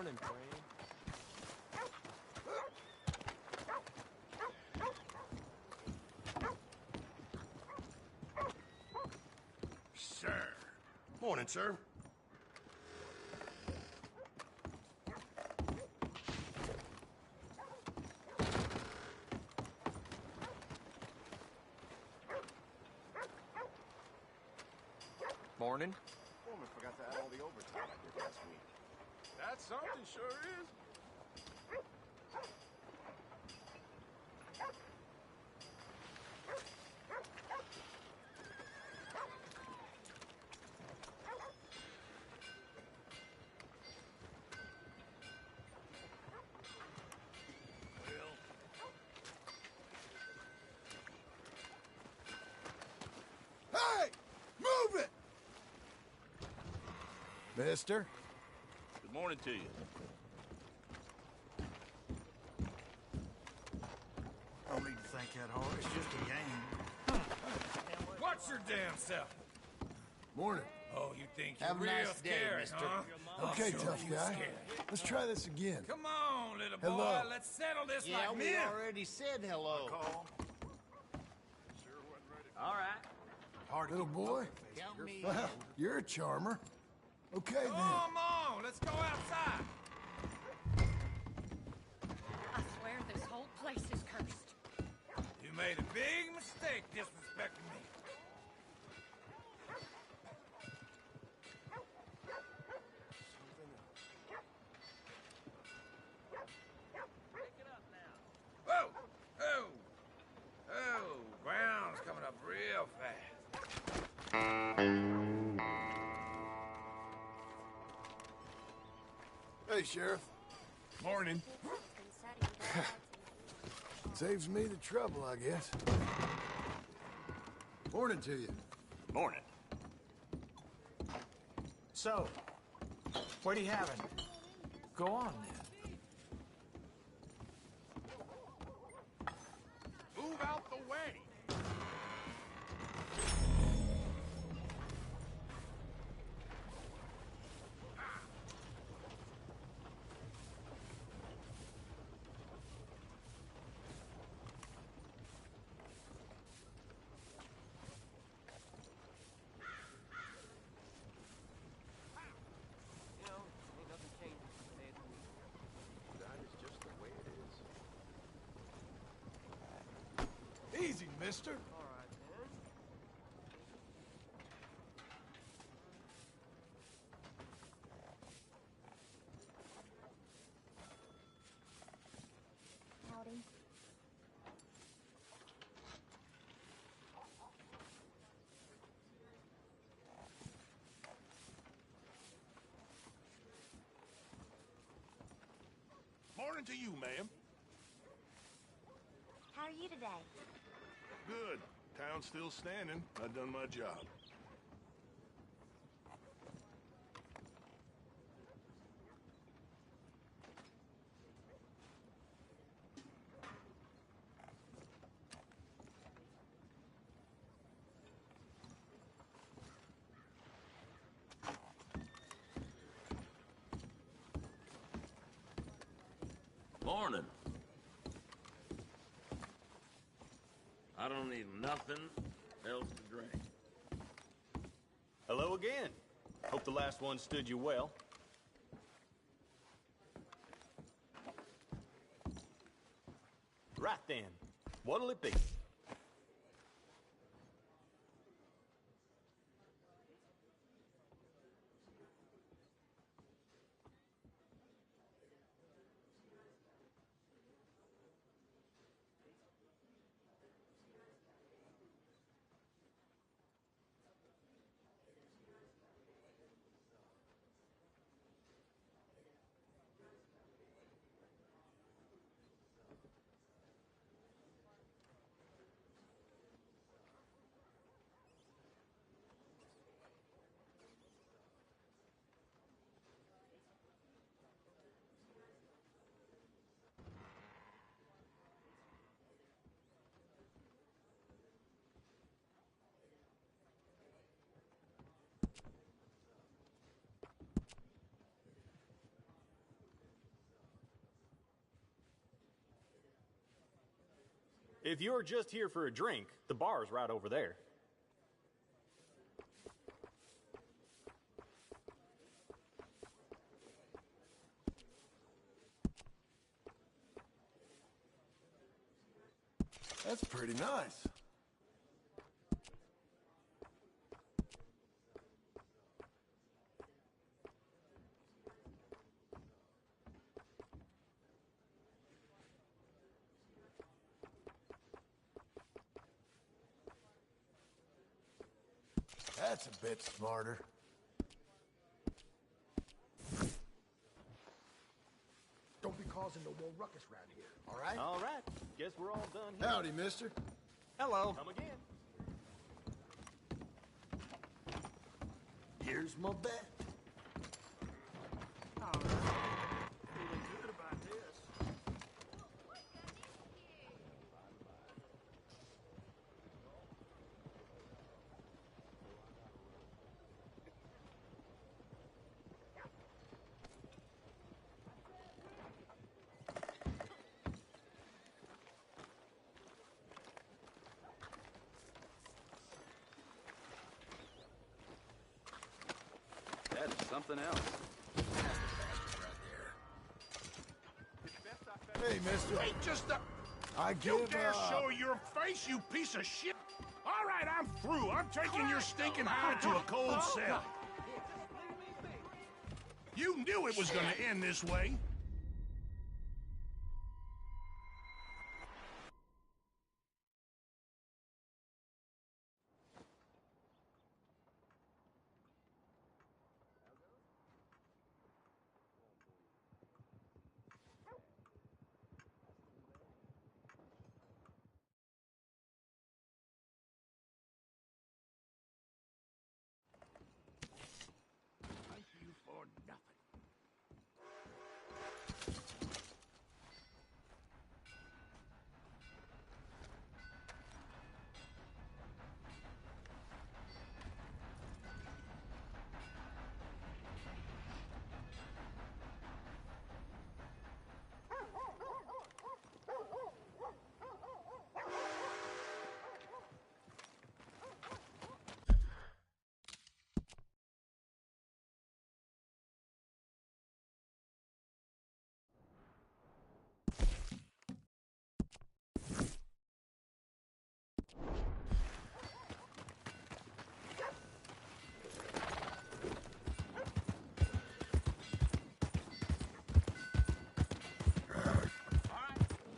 Morning, friend. Sir. Morning, sir. Morning. Foreman forgot to add all the overtime I did last week. That's something, sure is. Hey! Move it! Mister? Good morning to you. Don't need to think that hard. It's just a game. Watch your damn self. Morning. Oh, you think you're Have a real nice day, scary, mister. huh? Okay, I'll show tough you guy. scary. Let's try this again. Come on, little boy. Hello. Let's settle this Yeah, like we men. already said hello. All right. Hard little boy? Count me Well, you're a charmer. Okay, then. Come on, let's go outside. I swear this whole place is cursed. You made a big mistake disrespecting me. Whoa! Oh! Oh, ground's coming up real fast. Hey, Sheriff. Morning. Saves me the trouble, I guess. Morning to you. Morning. So, what are you having? Go on, then. Move out the way. You know, ain't nothing changing from day to week. That is just the way it is. Easy, mister. All right, then. Howdy. Morning to you, ma'am. How are you today? Good. Town's still standing. I done my job. Morning. I don't need nothing else to drink. Hello again. Hope the last one stood you well. Right then. What'll it be? If you're just here for a drink, the bar's right over there. That's pretty nice. That's a bit smarter. Don't be causing no more ruckus around here, all right? All right. Guess we're all done here. Howdy, mister. Hello. Come again. Here's my bet. All right. Feeling good about this. That's something else. Hey, mister. Wait just a... I You give dare up. show your face, you piece of shit! All right, I'm through. I'm taking your stinking hide to a cold cell. You knew it was gonna end this way. Thank you for nothing.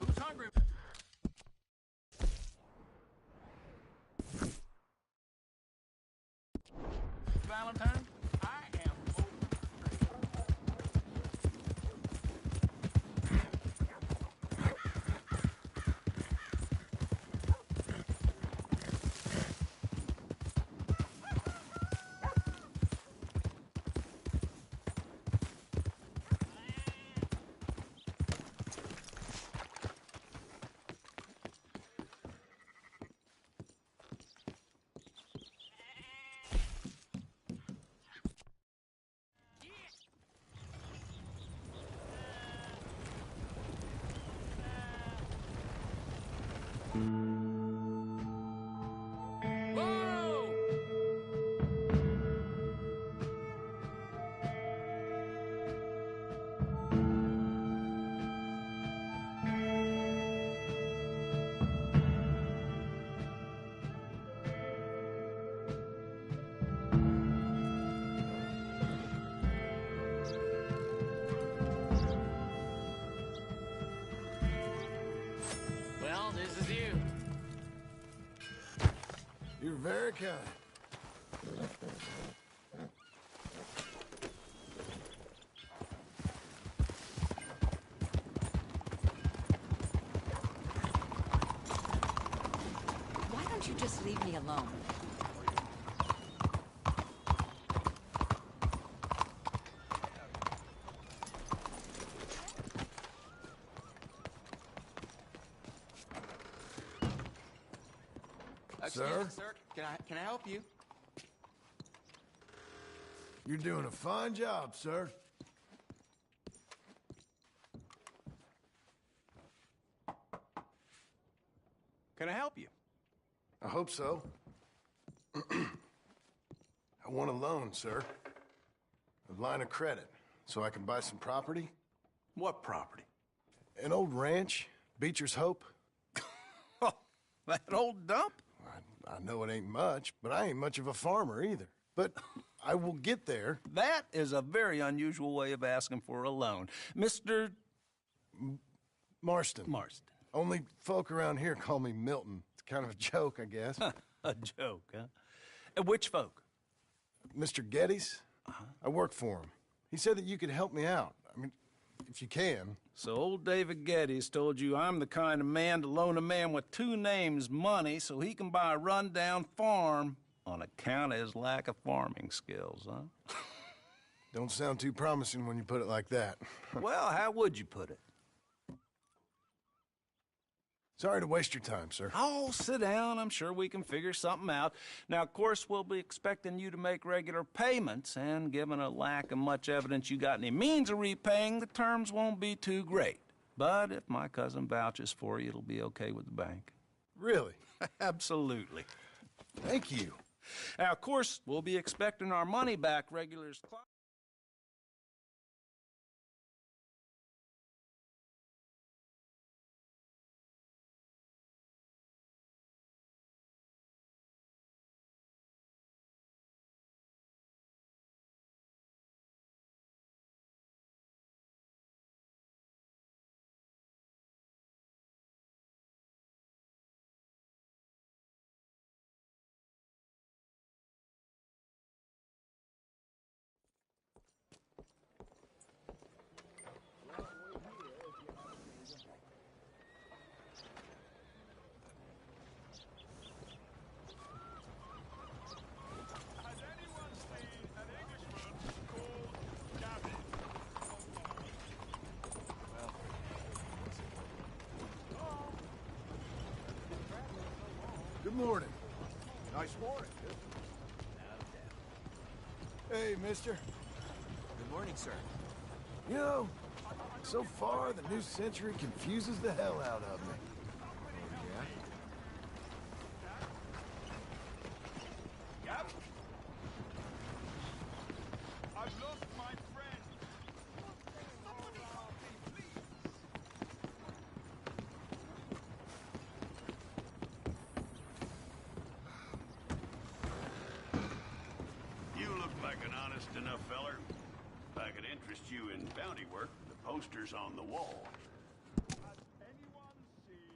Who's hungry? Valentine? I am Well, this is you. You're very kind. Why don't you just leave me alone? Sir? Excuse me, sir. Can I help you? You're doing a fine job, sir. can I help you? I hope so. I want a loan, sir. A line of credit, so I can buy some property. What property? An old ranch, Beecher's Hope. Oh, that old dump? I know it ain't much, but I ain't much of a farmer either. But I will get there. That is a very unusual way of asking for a loan. Mr. Marston. Marston. Only folk around here call me Milton. It's kind of a joke, I guess. A joke, huh? And which folk? Mr. Geddes. I work for him. He said that you could help me out. I mean, if you can. So old David Geddes told you I'm the kind of man to loan a man with two names money so he can buy a rundown farm on account of his lack of farming skills, huh? Don't sound too promising when you put it like that. Well, how would you put it? Sorry to waste your time, sir. Oh, sit down. I'm sure we can figure something out. Now, of course, we'll be expecting you to make regular payments, and given a lack of much evidence you got any means of repaying, the terms won't be too great. But if my cousin vouches for you, it'll be okay with the bank. Really? Absolutely. Thank you. Now, of course, we'll be expecting our money back regular as clock. Good morning. Nice morning. Hey, mister. Good morning, sir. You know, so far, the new century confuses the hell out of me. I've lost my friend. You look like an honest enough feller. If I could interest you in bounty work, the poster's on the wall. Has anyone seen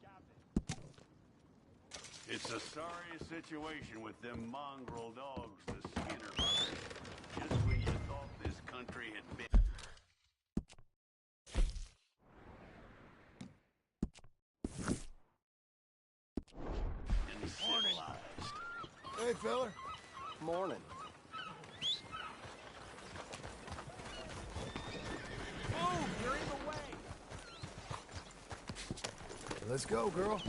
Gavin? It's a sorry situation with them mongrel dogs, the Skinner brothers. Just when you thought this country had been... civilized. Hey, feller. Morning. Move! You're in the way! Let's go, girl.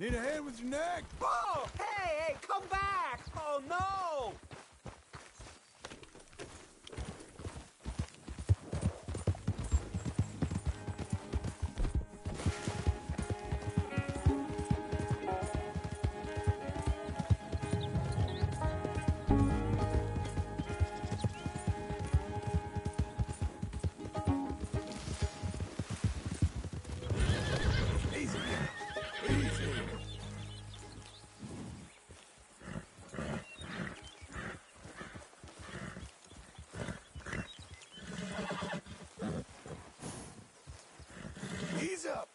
Need a hand with your neck? Oh! Hey, come back! Oh, no! Easy. Easy. Ease up.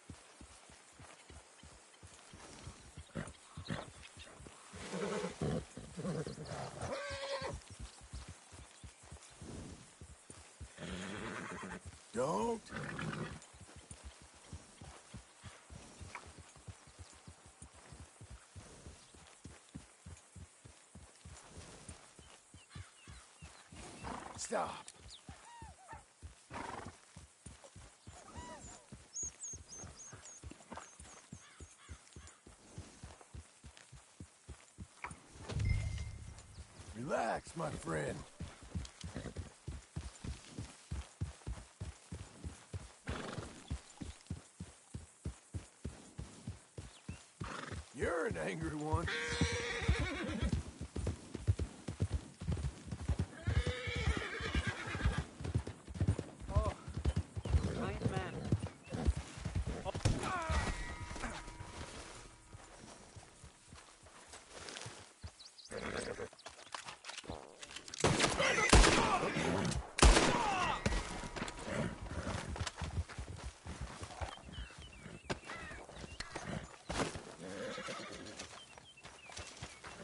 Don't. Stop. Relax, my friend. You're an angry one. Oh, giant man.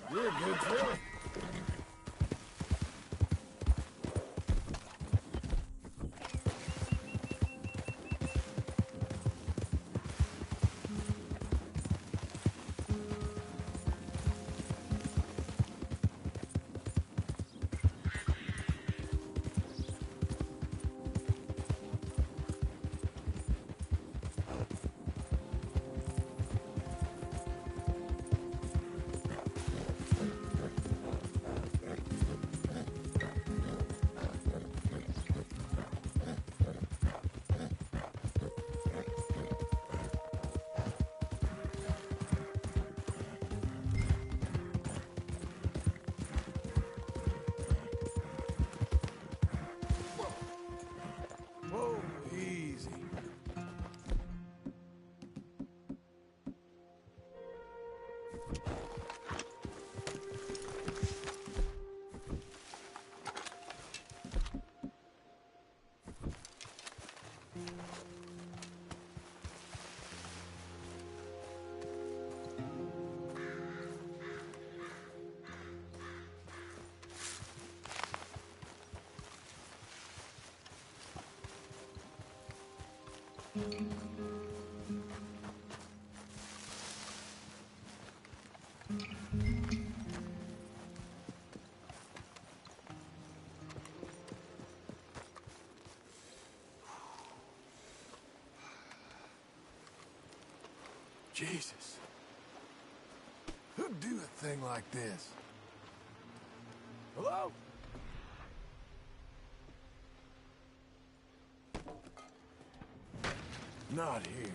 You're a good feeling. Whoa, easy. Jesus. Who'd do a thing like this? Hello? Not here.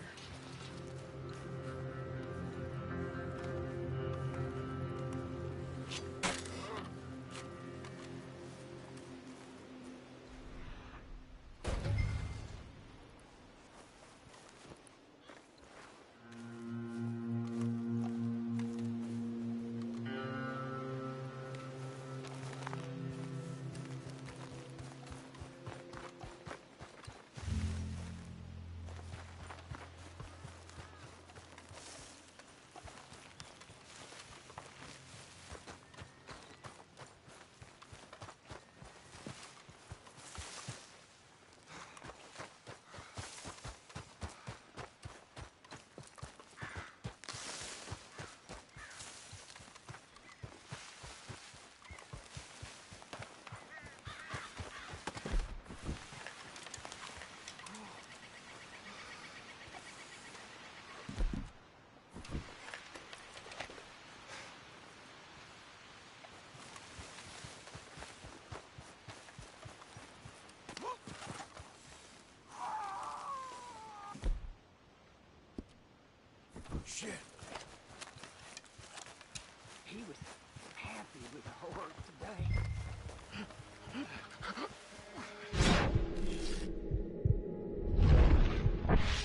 shit. He was happy with the horde today.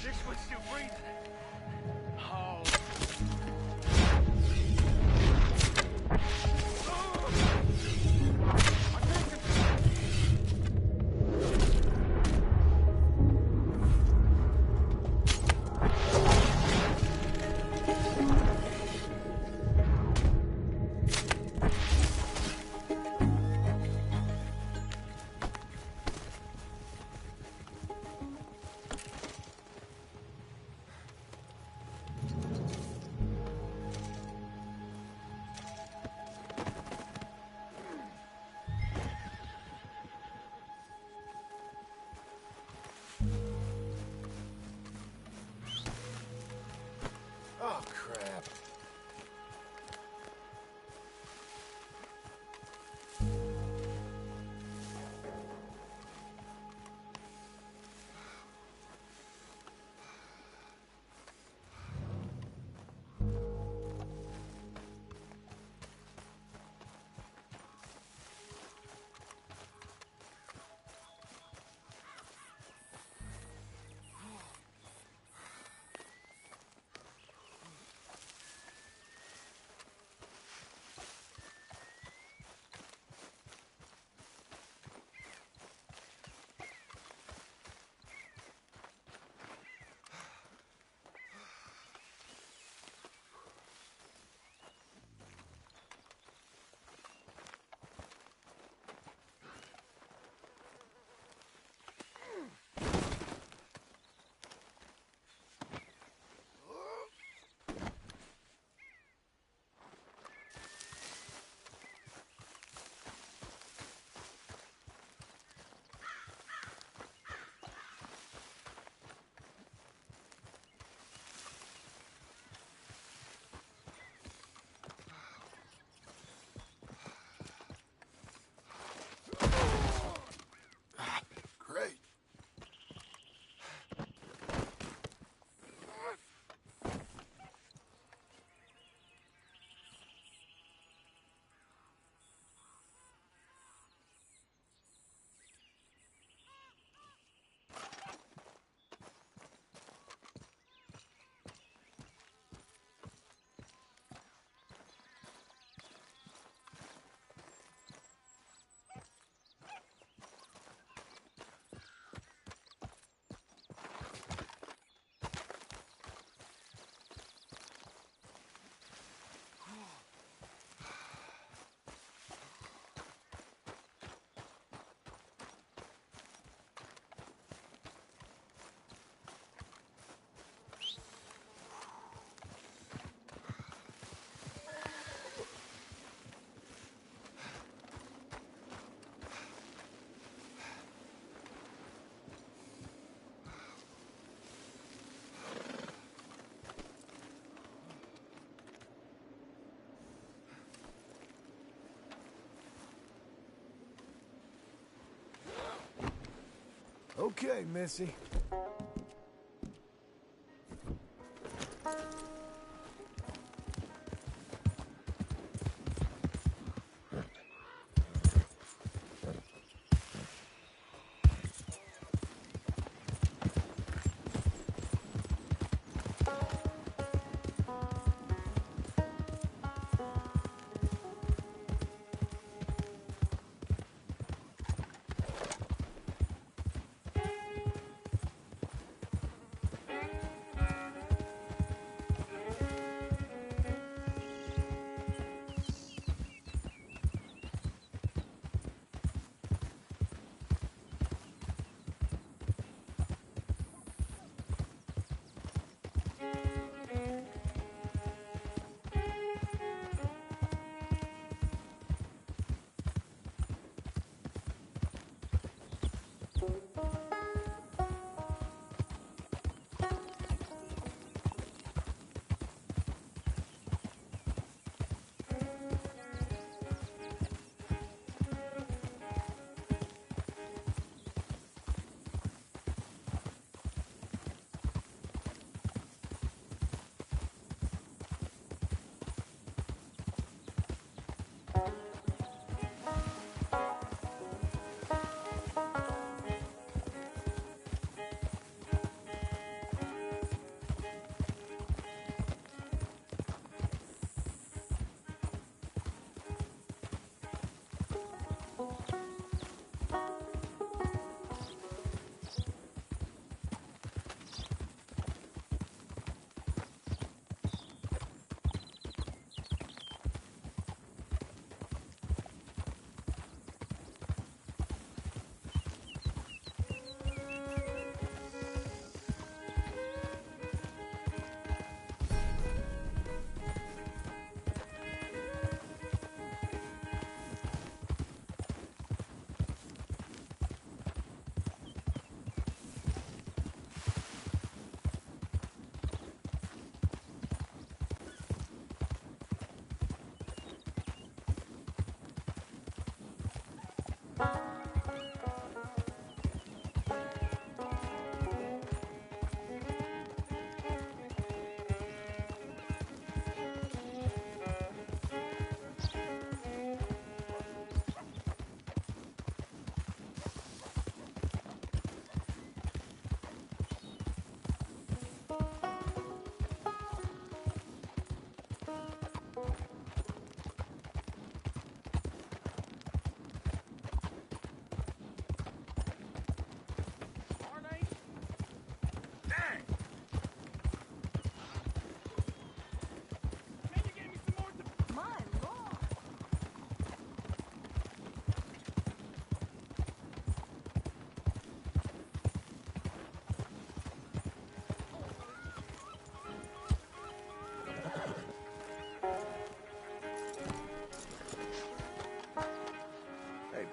This one's still breathing. Oh. Oh, crap. Great. Okay, Missy.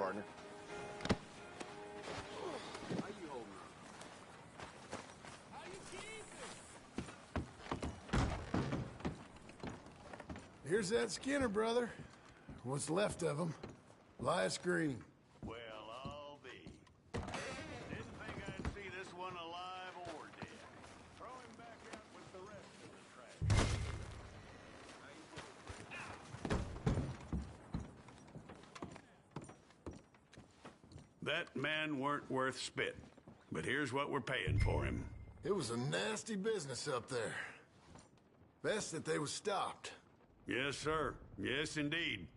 partner. How you holding up? Here's that Skinner, brother. What's left of him. Elias Green. Well, I'll be. Didn't think I'd see this one alive or dead. Throw him back out with the rest of the trash. That man weren't worth spit. But here's what we're paying for him. It was a nasty business up there. Best that they was stopped. Yes, sir. Yes, indeed.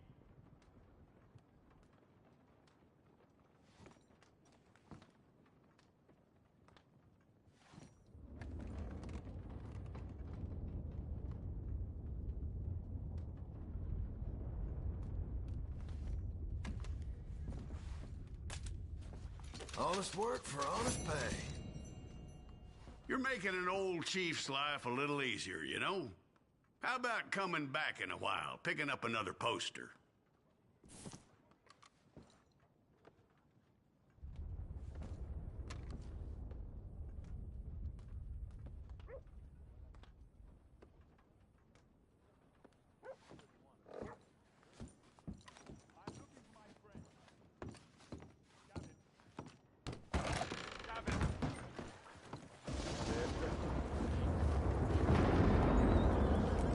Honest work for honest pay. You're making an old chief's life a little easier, you know? How about coming back in a while, picking up another poster?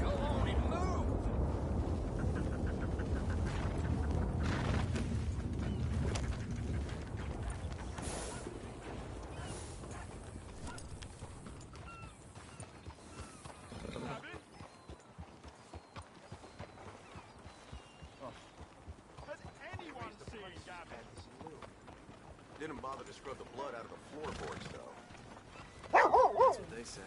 Go on and move! Didn't bother to scrub the blood out of the floorboards, though. That's what they say.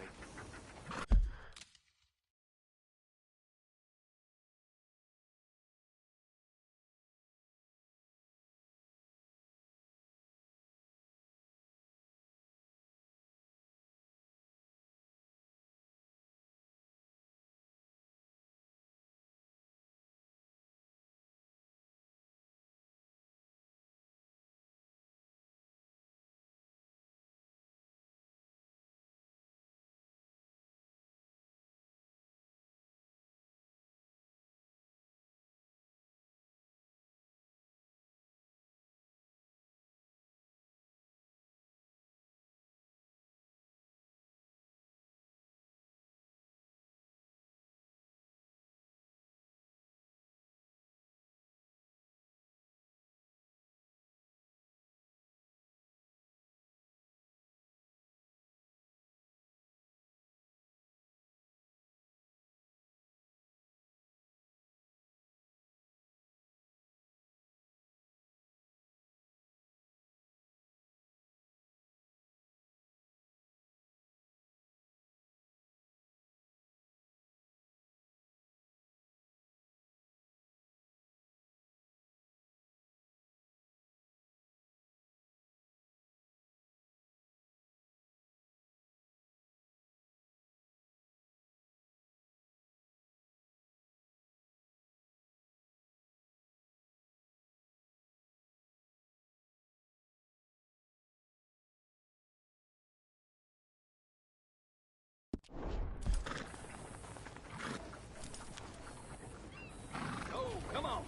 Oh, come on!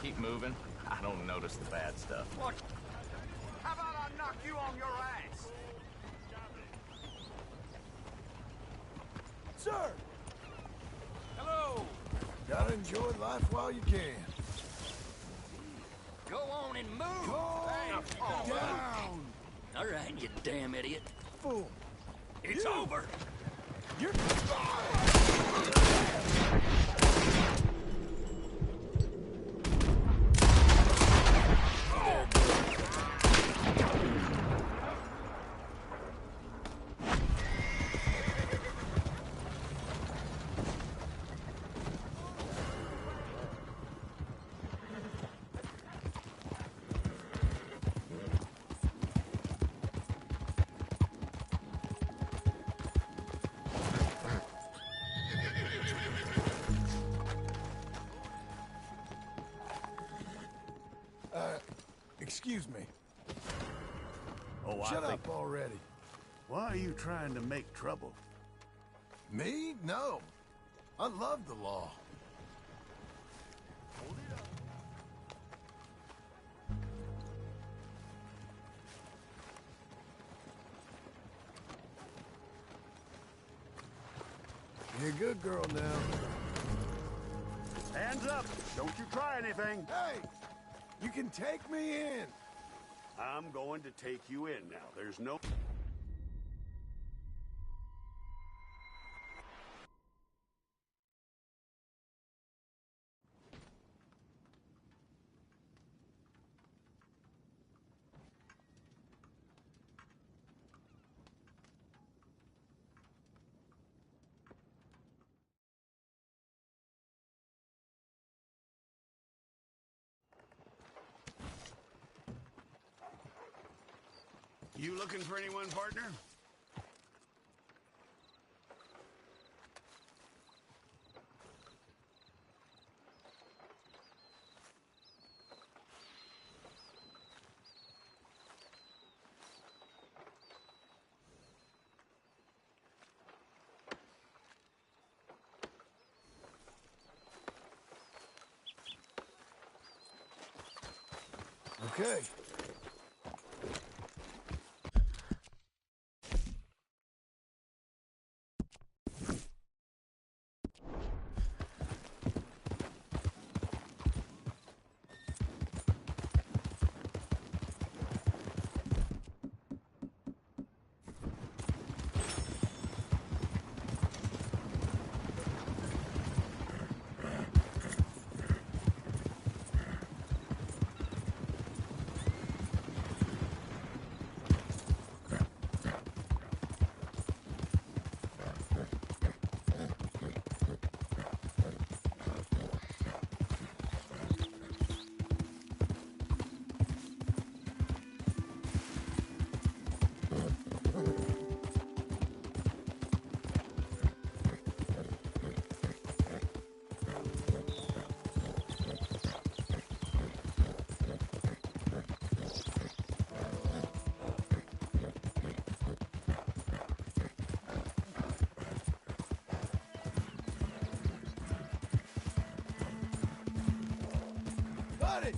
Keep moving. I don't notice the bad stuff. What? How about I knock you on your ass? Sir! Hello! Gotta enjoy life while you can. Go on and move! Calm down! All right, you damn idiot. Fool! It's over! You're... Excuse me. Oh, Shut up already. Why are you trying to make trouble? Me? No. I love the law. You're a good girl now. Hands up! Don't you try anything! Hey! You can take me in! I'm going to take you in now. There's no... You looking for anyone, partner? Okay. Buddy!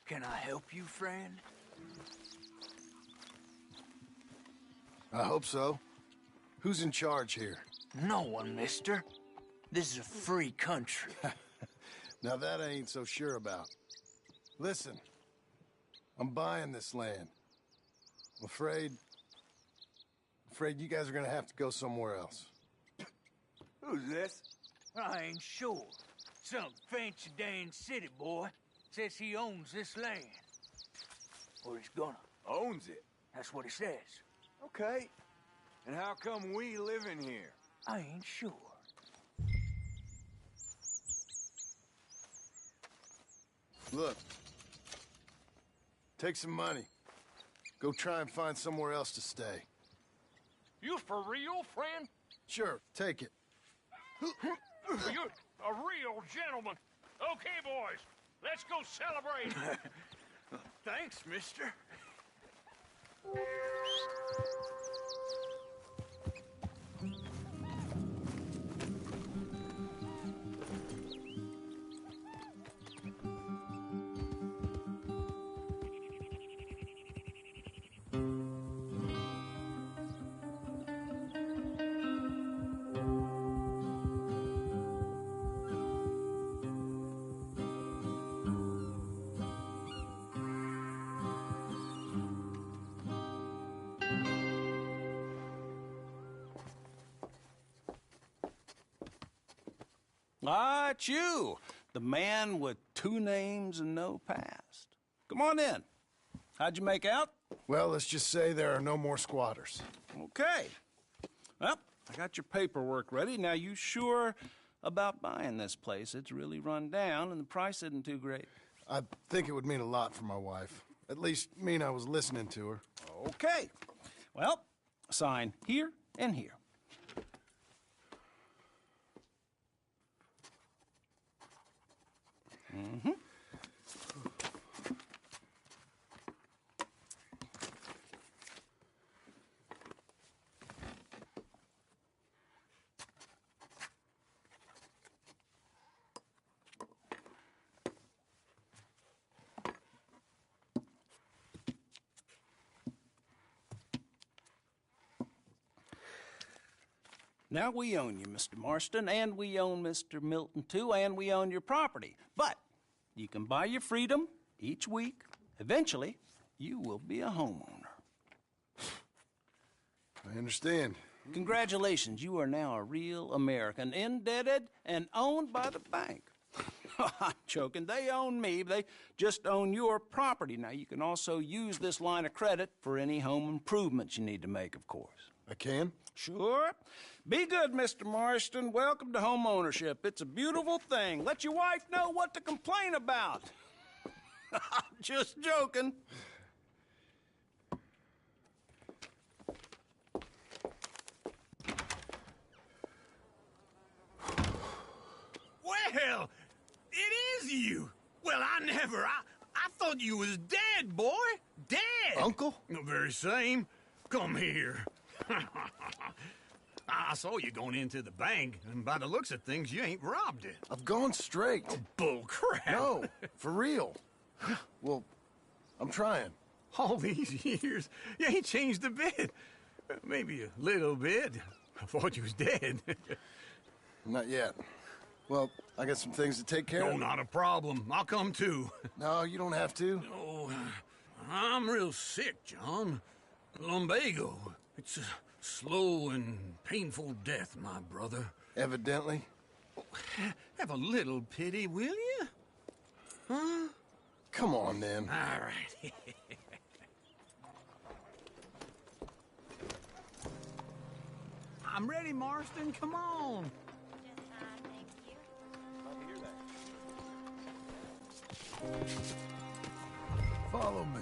Can I help you, friend? I hope so. Who's in charge here? No one, mister. This is a free country. Now that I ain't so sure about. Listen, I'm buying this land. I'm afraid you guys are gonna have to go somewhere else. Who's this? I ain't sure. Some fancy Dan city boy says he owns this land. Or he's gonna. Owns it? That's what he says. Okay. And how come we live in here? I ain't sure. Look. Take some money. Go try and find somewhere else to stay. You for real, friend? Sure, take it. You're a real gentleman. Okay, boys, let's go celebrate. Thanks, mister. Ah, it's you, the man with 2 names and no past. Come on in. How'd you make out? Well, let's just say there are no more squatters. Okay. Well, I got your paperwork ready. Now, you sure about buying this place? It's really run down, and the price isn't too great. I think it would mean a lot for my wife. At least mean I was listening to her. Okay. Well, sign here and here. Mm-hmm. Now, we own you, Mr. Marston, and we own Mr. Milton, too, and we own your property. But you can buy your freedom each week. Eventually, you will be a homeowner. I understand. Congratulations, you are now a real American, indebted and owned by the bank. I'm joking. They own me. They just own your property. Now, you can also use this line of credit for any home improvements you need to make, of course. I can? Sure. Be good, Mr. Marston. Welcome to home ownership. It's a beautiful thing. Let your wife know what to complain about. Just joking. Well, it is you. Well, I thought you was dead, boy. Dead. Uncle? The very same. Come here. I saw you going into the bank, and by the looks of things, you ain't robbed it. I've gone straight. Oh, bull crap. No, for real. Well, I'm trying. All these years, you ain't changed a bit. Maybe a little bit. I thought you was dead. Not yet. Well, I got some things to take care of. No, not a problem. I'll come too. No, you don't have to. No, I'm real sick, John. Lumbago. It's a slow and painful death, my brother. Evidently. Have a little pity, will you? Huh? Come on, then. All right. I'm ready, Marston. Come on. Follow me.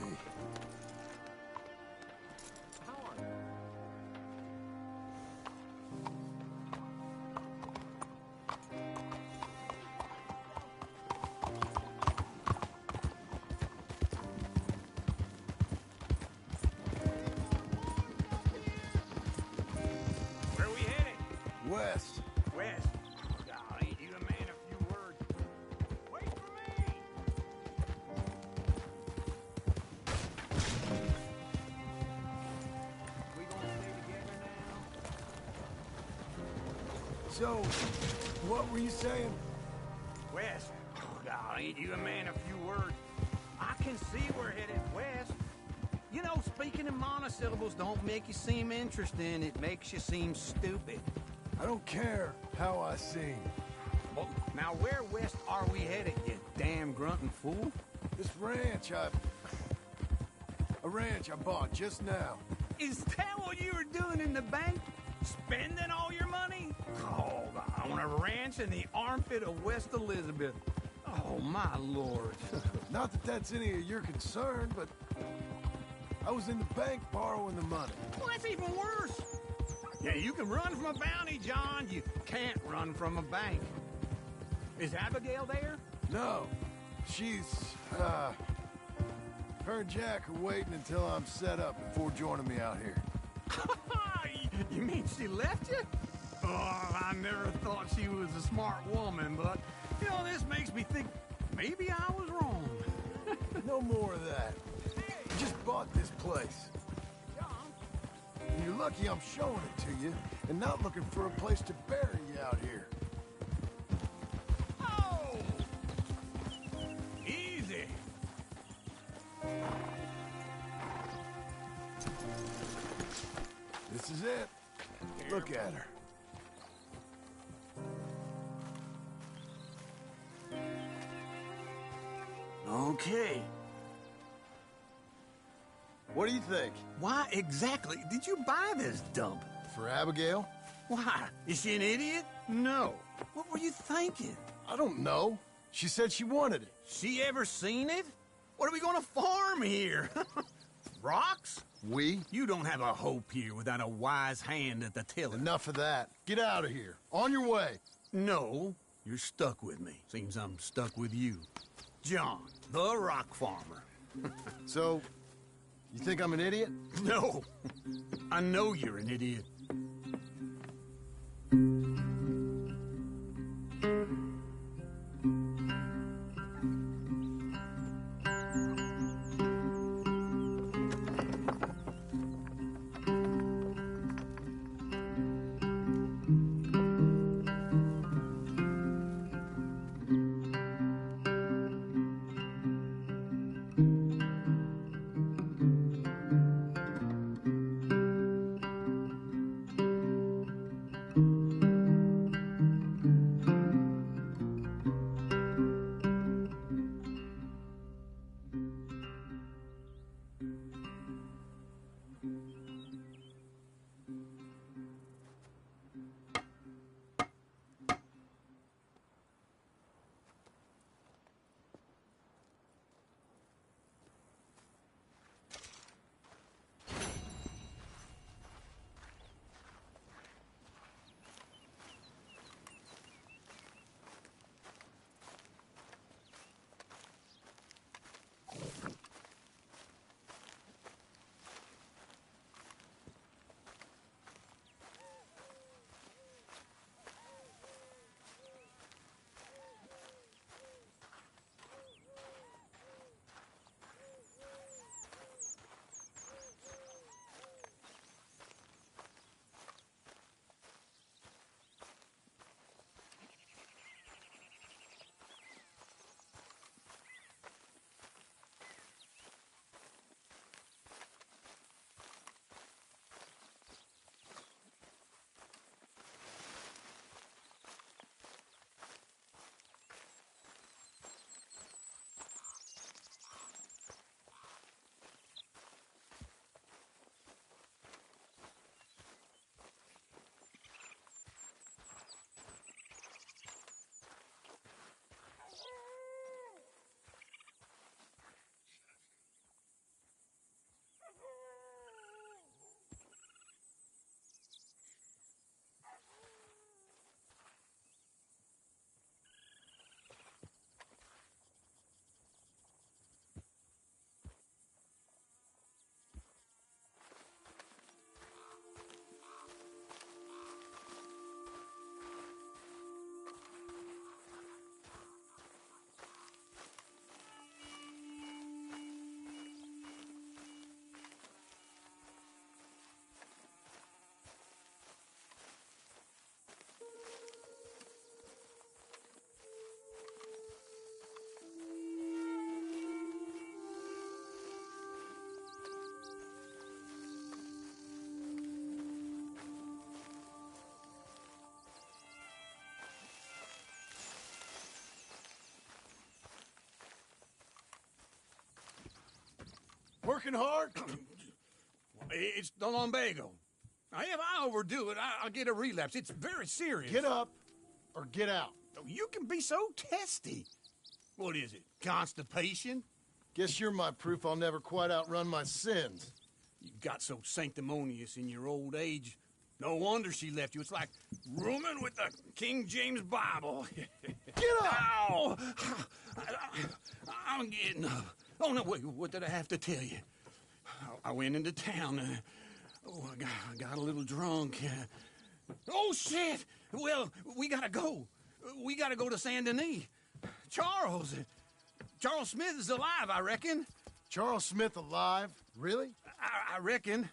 Where we headed? West. West. Golly, you a man of few words. Wait for me! We gonna stay together now? So, what were you saying? West. Golly, you a man of few words. I can see we're headed west. You know, speaking in monosyllables don't make you seem interesting. It makes you seem stupid. I don't care how I seem. Well, now where west are we headed, you damn grunting fool? This ranch I bought just now. Is that what you were doing in the bank? Spending all your money? Oh, on a ranch in the armpit of West Elizabeth. Oh, my lord. Not that that's any of your concern, but I was in the bank borrowing the money. Well, that's even worse. Yeah, you can run from a bounty, John. You can't run from a bank. Is Abigail there? No, she's, her and Jack are waiting until I'm set up before joining me out here. You mean she left you? Oh, I never thought she was a smart woman, but, you know, this makes me think maybe I was wrong. No more of that. I just bought this place. And you're lucky I'm showing it to you and not looking for a place to bury you out here. Oh! Easy. This is it. Look at her. Okay. What do you think? Why exactly did you buy this dump? For Abigail? Why? Is she an idiot? No. What were you thinking? I don't know. She said she wanted it. She ever seen it? What are we gonna farm here? Rocks? We? You don't have a hope here without a wise hand at the tiller. Enough of that. Get out of here. On your way. No, you're stuck with me. Seems I'm stuck with you. John, the rock farmer. So, you think I'm an idiot? No. I know you're an idiot. Working hard? It's the lumbago. Now, if I overdo it, I'll get a relapse. It's very serious. Get up or get out. You can be so testy. What is it, constipation? Guess you're my proof I'll never quite outrun my sins. You got so sanctimonious in your old age. No wonder she left you. It's like rooming with the King James Bible. Get up! Ow! I'm getting up. Oh, no, wait, what did I have to tell you? I went into town. I got a little drunk. Oh, shit! Well, we gotta go. We gotta go to Saint Denis. Charles Smith is alive, I reckon. Charles Smith alive? Really? I reckon.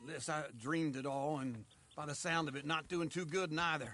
Unless I dreamed it all, and by the sound of it, not doing too good neither.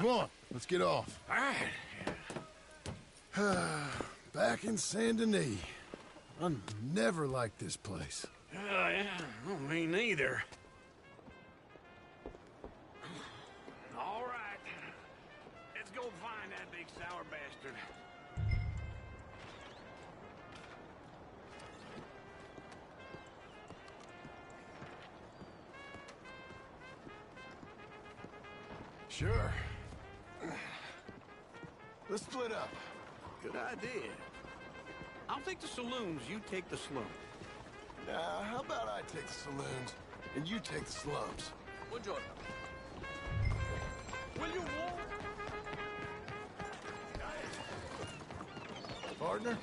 Come on, let's get off. All right. Back in Saint Denis. I never liked this place. Yeah, well, me neither. All right. Let's go find that big sour bastard. Sure. Let's split up. Good idea. I'll take the saloons, you take the slums. Now, how about I take the saloons and you take the slums? Buongiorno. Will you walk? Partner?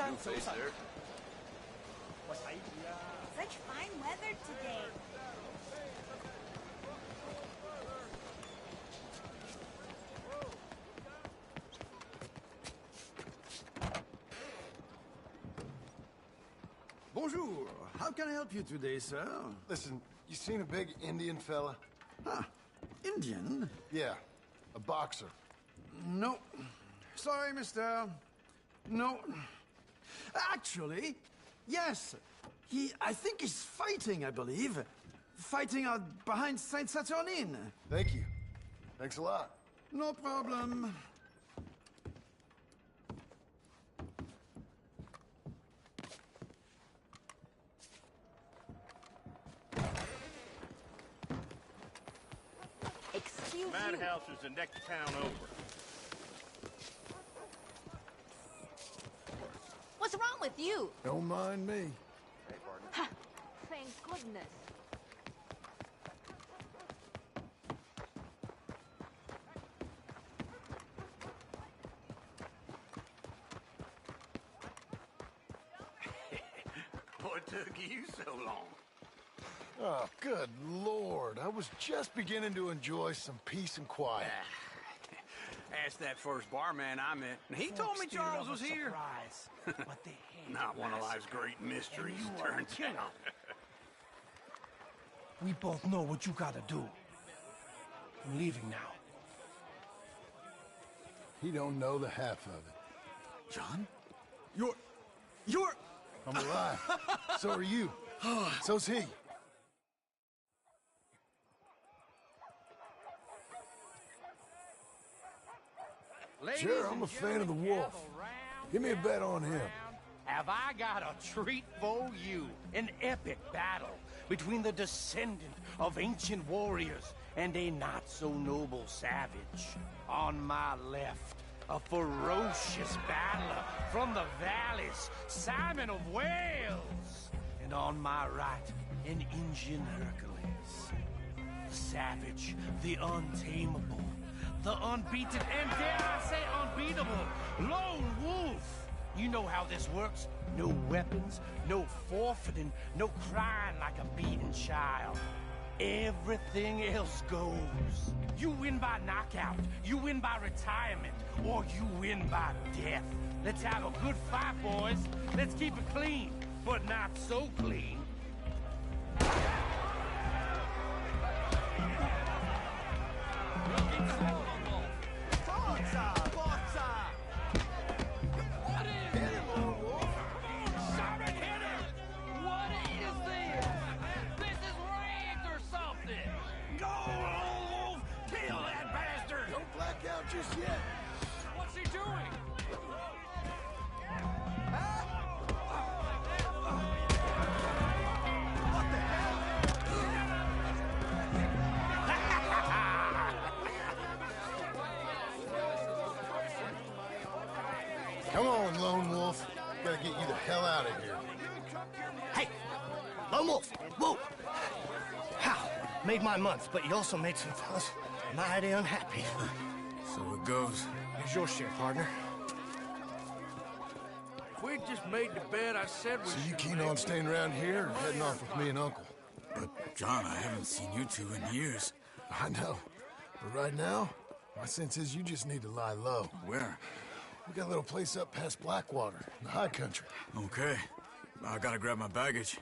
New face there. Such fine weather today. Bonjour. How can I help you today, sir? Listen, you seen a big Indian fella? Ah, Indian? Yeah, a boxer. No. Sorry, mister. No. Actually, yes. I think he's fighting, I believe. Fighting out behind Saint Saturnin. Thank you. Thanks a lot. No problem. Excuse you. Madhouse is the next town over. What's wrong with you? Don't mind me. Ha, thank goodness. What took you so long? Oh, good Lord. I was just beginning to enjoy some peace and quiet. Asked that first barman I met, and he told me Charles was here. Not one of life's great mysteries, turns out. We both know what you gotta do. I'm leaving now. He don't know the half of it. John? You're... I'm alive. So are you. So's he. Sure, I'm a fan of the wolf. Give me a bet on him. Have I got a treat for you? An epic battle between the descendant of ancient warriors and a not-so-noble savage. On my left, a ferocious battler from the valleys, Simon of Wales. And on my right, an Indian Hercules. The savage, the untamable, the unbeaten, and dare I say unbeatable, Lone Wolf. You know how this works. No weapons, no forfeiting, no crying like a beaten child. Everything else goes. You win by knockout, you win by retirement, or you win by death. Let's have a good fight, boys. Let's keep it clean, but not so clean. Just yet. What's he doing? What the hell? Come on, Lone Wolf. Gotta get you the hell out of here. Hey, Almost. Whoa. How? Made my month, but you also made some fellas mighty unhappy. So it goes. Here's your share, partner. If we just made the bed I said we So you keen on staying around here or heading off with me and Uncle? But, John, I haven't seen you two in years. I know. But right now, my sense is you just need to lie low. Where? We got a little place up past Blackwater, in the high country. Okay. I gotta grab my baggage.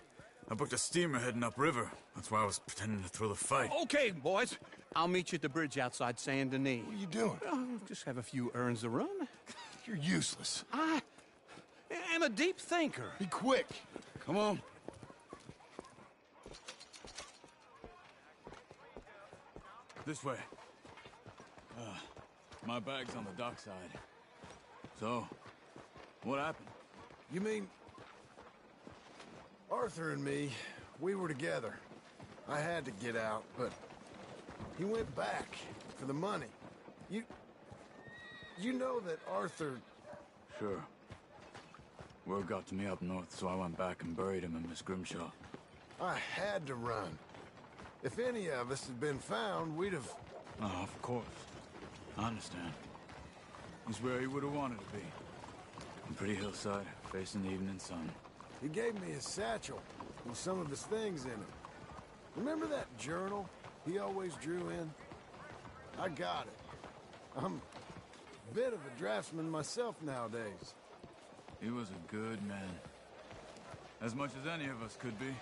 I booked a steamer heading upriver. That's why I was pretending to throw the fight. Okay, boys. I'll meet you at the bridge outside Saint Denis. What are you doing? Just have a few errands to run. You're useless. I am a deep thinker. Be quick. Come on. This way. My bag's on the dockside. So, what happened? You mean... Arthur and me, we were together. I had to get out, but he went back for the money. You know that Arthur... Sure. Word got to me up north, so I went back and buried him in Miss Grimshaw. I had to run. If any of us had been found, we'd have... Oh, of course. I understand. He's where he would have wanted to be. On pretty hillside, facing the evening sun. He gave me his satchel with some of his things in it. Remember that journal he always drew in? I got it. I'm a bit of a draftsman myself nowadays. He was a good man. As much as any of us could be.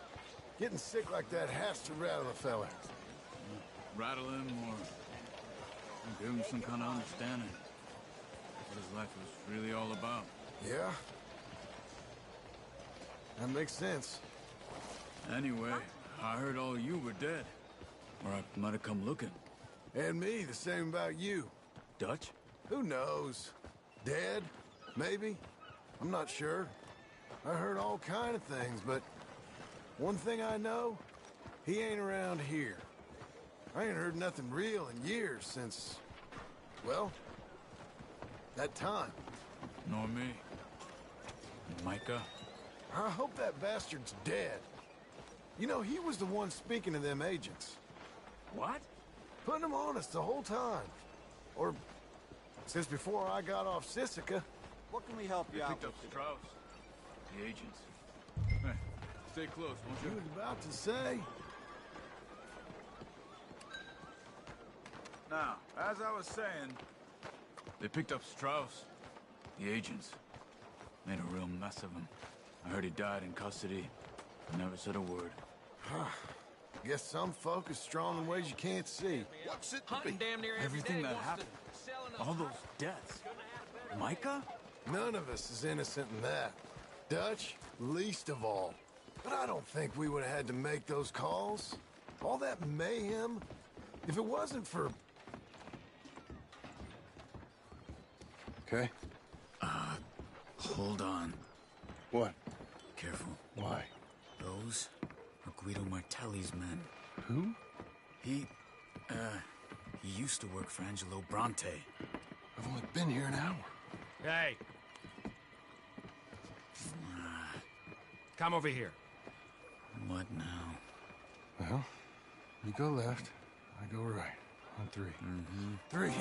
Getting sick like that has to rattle a fella. Rattle him or give him some kind of understanding. What his life was really all about. Yeah? That makes sense. Anyway, I heard all you were dead. Or I might have come looking. And me, the same about you. Dutch? Who knows? Dead? Maybe? I'm not sure. I heard all kind of things, but one thing I know, he ain't around here. I ain't heard nothing real in years since, well, that time. Nor me. Micah? I hope that bastard's dead. You know, he was the one speaking to them agents. What? Putting them on us the whole time. Or since before I got off Sisika. What can we help you They out picked with? up Strauss. The agents. Hey, stay close, won't You you? was about to say. Now, as I was saying, they picked up Strauss. The agents. Made a real mess of him. I heard he died in custody. Never said a word. Guess some folk is strong in ways you can't see. What's it Hunting damn near every Everything day that wants happened. to sell enough All those deaths. Micah? None of us is innocent in that. Dutch, least of all. But I don't think we would have had to make those calls. All that mayhem. If it wasn't for... Okay. Hold on. What? Careful. Why? Those are Guido Martelli's men. Who? He used to work for Angelo Bronte. I've only been here an hour. Hey. Come over here. What now? Well, you go left, I go right. On three. Mm-hmm. 3.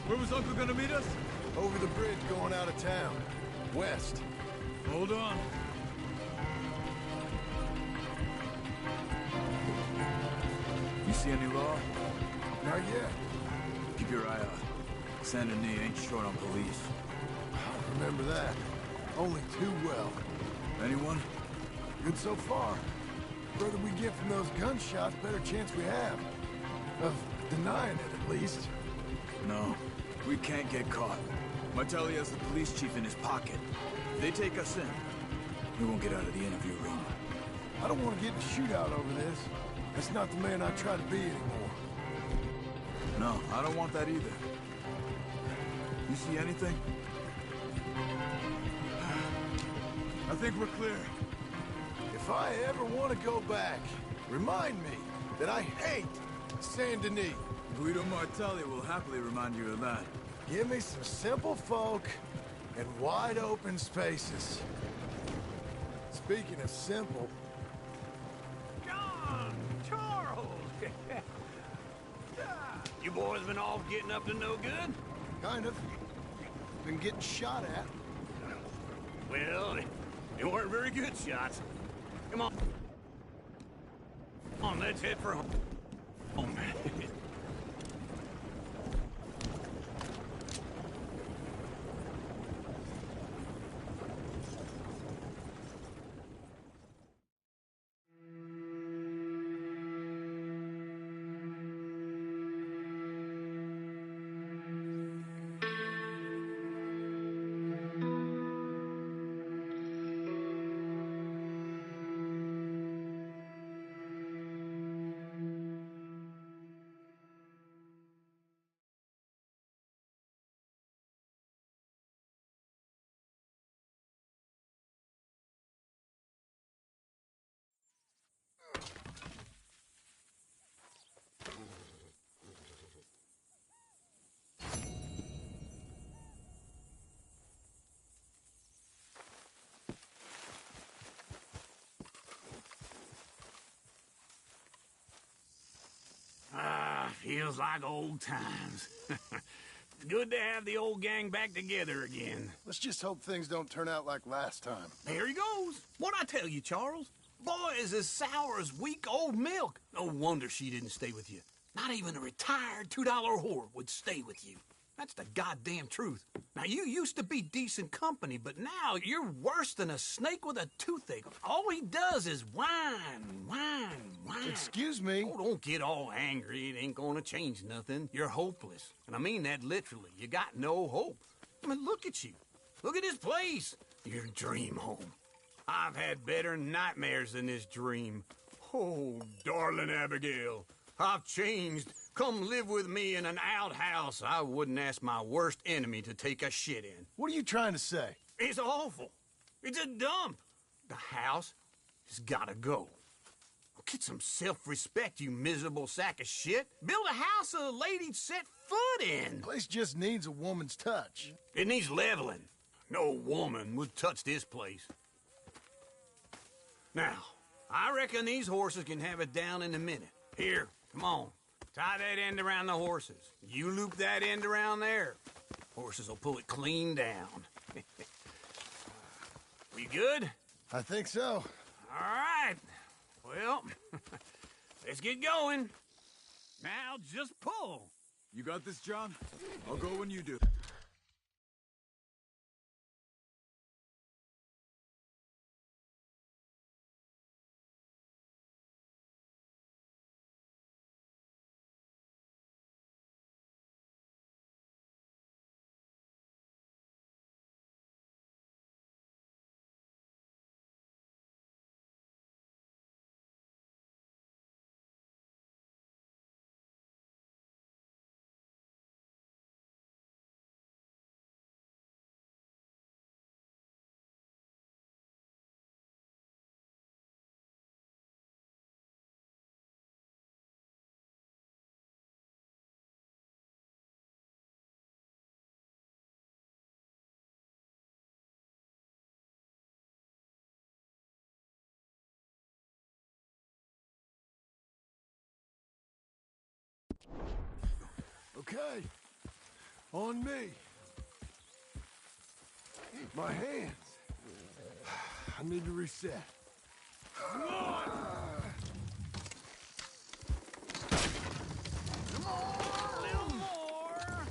Where was Uncle gonna meet us? Over the bridge going out of town. West. Hold on. You see any law? Not yet. Keep your eye out. Saint Denis ain't short on police. I remember that. Only too well. Anyone? Good so far. Further we get from those gunshots, better chance we have. Of denying it, at least. No. We can't get caught. Martelli has the police chief in his pocket. If they take us in, we won't get out of the interview room. I don't want to get in a shootout over this. That's not the man I try to be anymore. No, I don't want that either. You see anything? I think we're clear. If I ever want to go back, remind me that I hate Saint Denis. Guido Martelli will happily remind you of that. Give me some simple folk and wide open spaces. Speaking of simple... John! Charles! You boys been all getting up to no good? Kind of. Been getting shot at. Well, they weren't very good shots. Come on. Come on, let's head for home. Feels like old times. It's good to have the old gang back together again. Let's just hope things don't turn out like last time. There he goes. What'd I tell you, Charles? Boy is as sour as week-old milk. No wonder she didn't stay with you. Not even a retired $2 whore would stay with you. That's the goddamn truth. Now, you used to be decent company, but now you're worse than a snake with a toothache. All he does is whine. Excuse me? Oh, don't get all angry. It ain't gonna change nothing. You're hopeless. And I mean that literally. You got no hope. I mean, look at you. Look at this place. Your dream home. I've had better nightmares than this dream. Oh, darling Abigail, I've changed. Come live with me in an outhouse I wouldn't ask my worst enemy to take a shit in. What are you trying to say? It's awful. It's a dump. The house has gotta go. Get some self-respect, you miserable sack of shit. Build a house a lady'd set foot in. Place just needs a woman's touch. It needs leveling. No woman would touch this place. Now, I reckon these horses can have it down in a minute. Here, come on. Tie that end around the horses. You loop that end around there. Horses will pull it clean down. We good? I think so. All right. Well, let's get going. Now just pull. You got this, John? I'll go when you do. Okay. On me. My hands. I need to reset. Come on! Come on! A little more!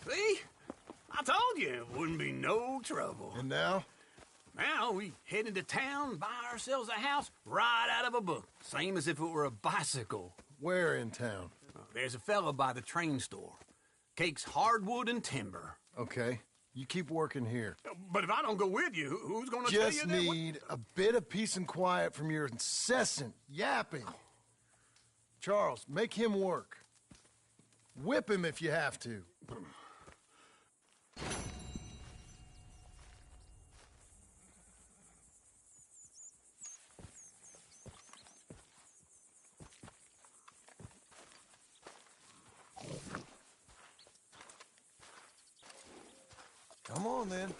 See? I told you it wouldn't be no trouble. And now? Now we head into town, buy ourselves a house right out of a book. Same as if it were a bicycle. Where in town? There's a fella by the train store. Cakes hardwood and timber. Okay. You keep working here. But if I don't go with you, who's gonna tell you Just that? need a bit of peace and quiet from your incessant yapping. Charles, make him work. Whip him if you have to. Come on, then.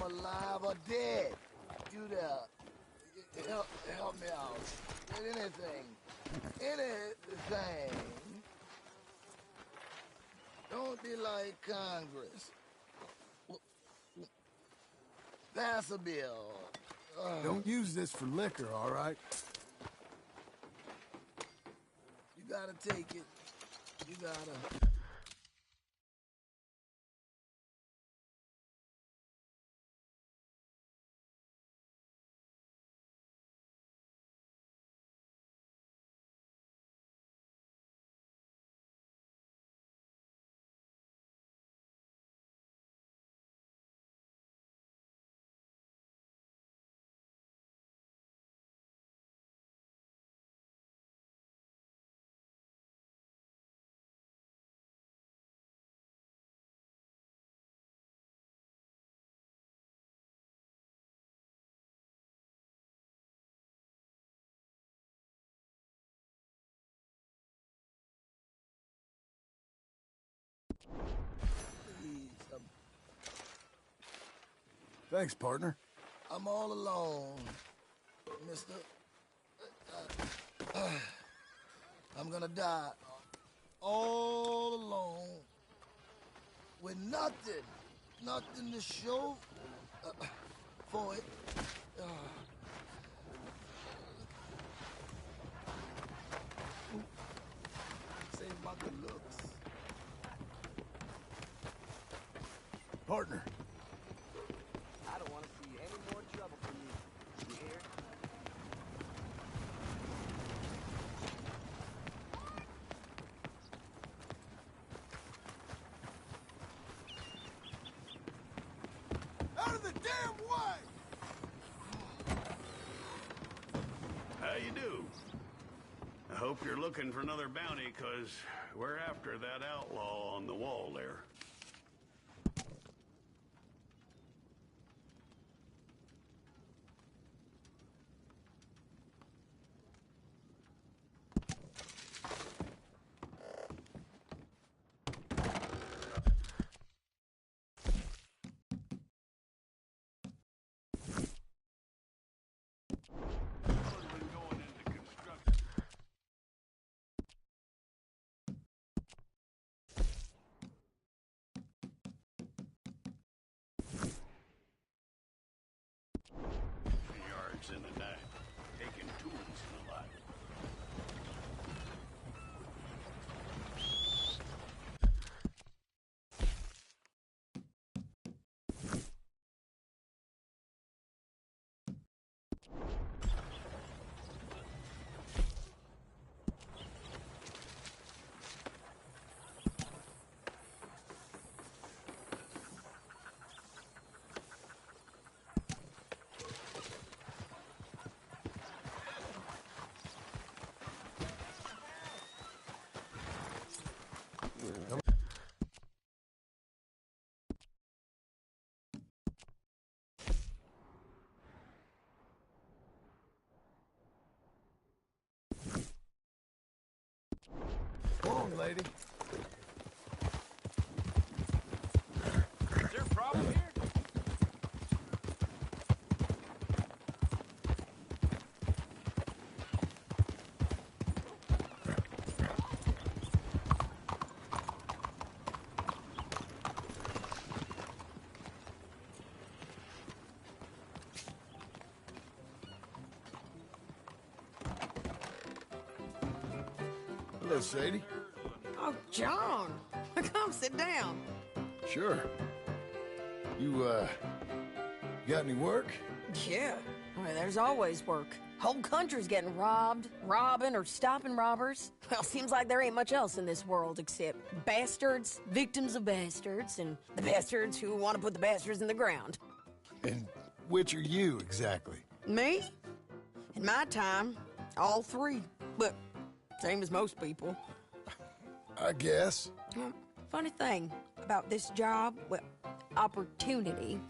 alive or dead. You there. Help me out. Anything. Anything. Don't be like Congress. Pass a bill. Don't use this for liquor, all right? You gotta take it. You gotta... Thanks, partner. I'm all alone, mister. I'm gonna die all alone with nothing to show for it. Save my good looks. Partner. I don't want to see any more trouble from you. You hear? Out of the damn way! How you do? I hope you're looking for another bounty, 'cause we're after that outlaw on the wall there. Yards in the night, taking tools and the like. Come on, lady. Is there a problem here? Hello, Sadie. Oh, John. Come sit down. Sure. You got any work? Yeah. Well, there's always work. Whole country's getting robbed, robbing, or stopping robbers. Well, seems like there ain't much else in this world except bastards, victims of bastards, and the bastards who want to put the bastards in the ground. And which are you, exactly? Me? In my time, all three. But same as most people. I guess. Funny thing about this job, well, opportunity,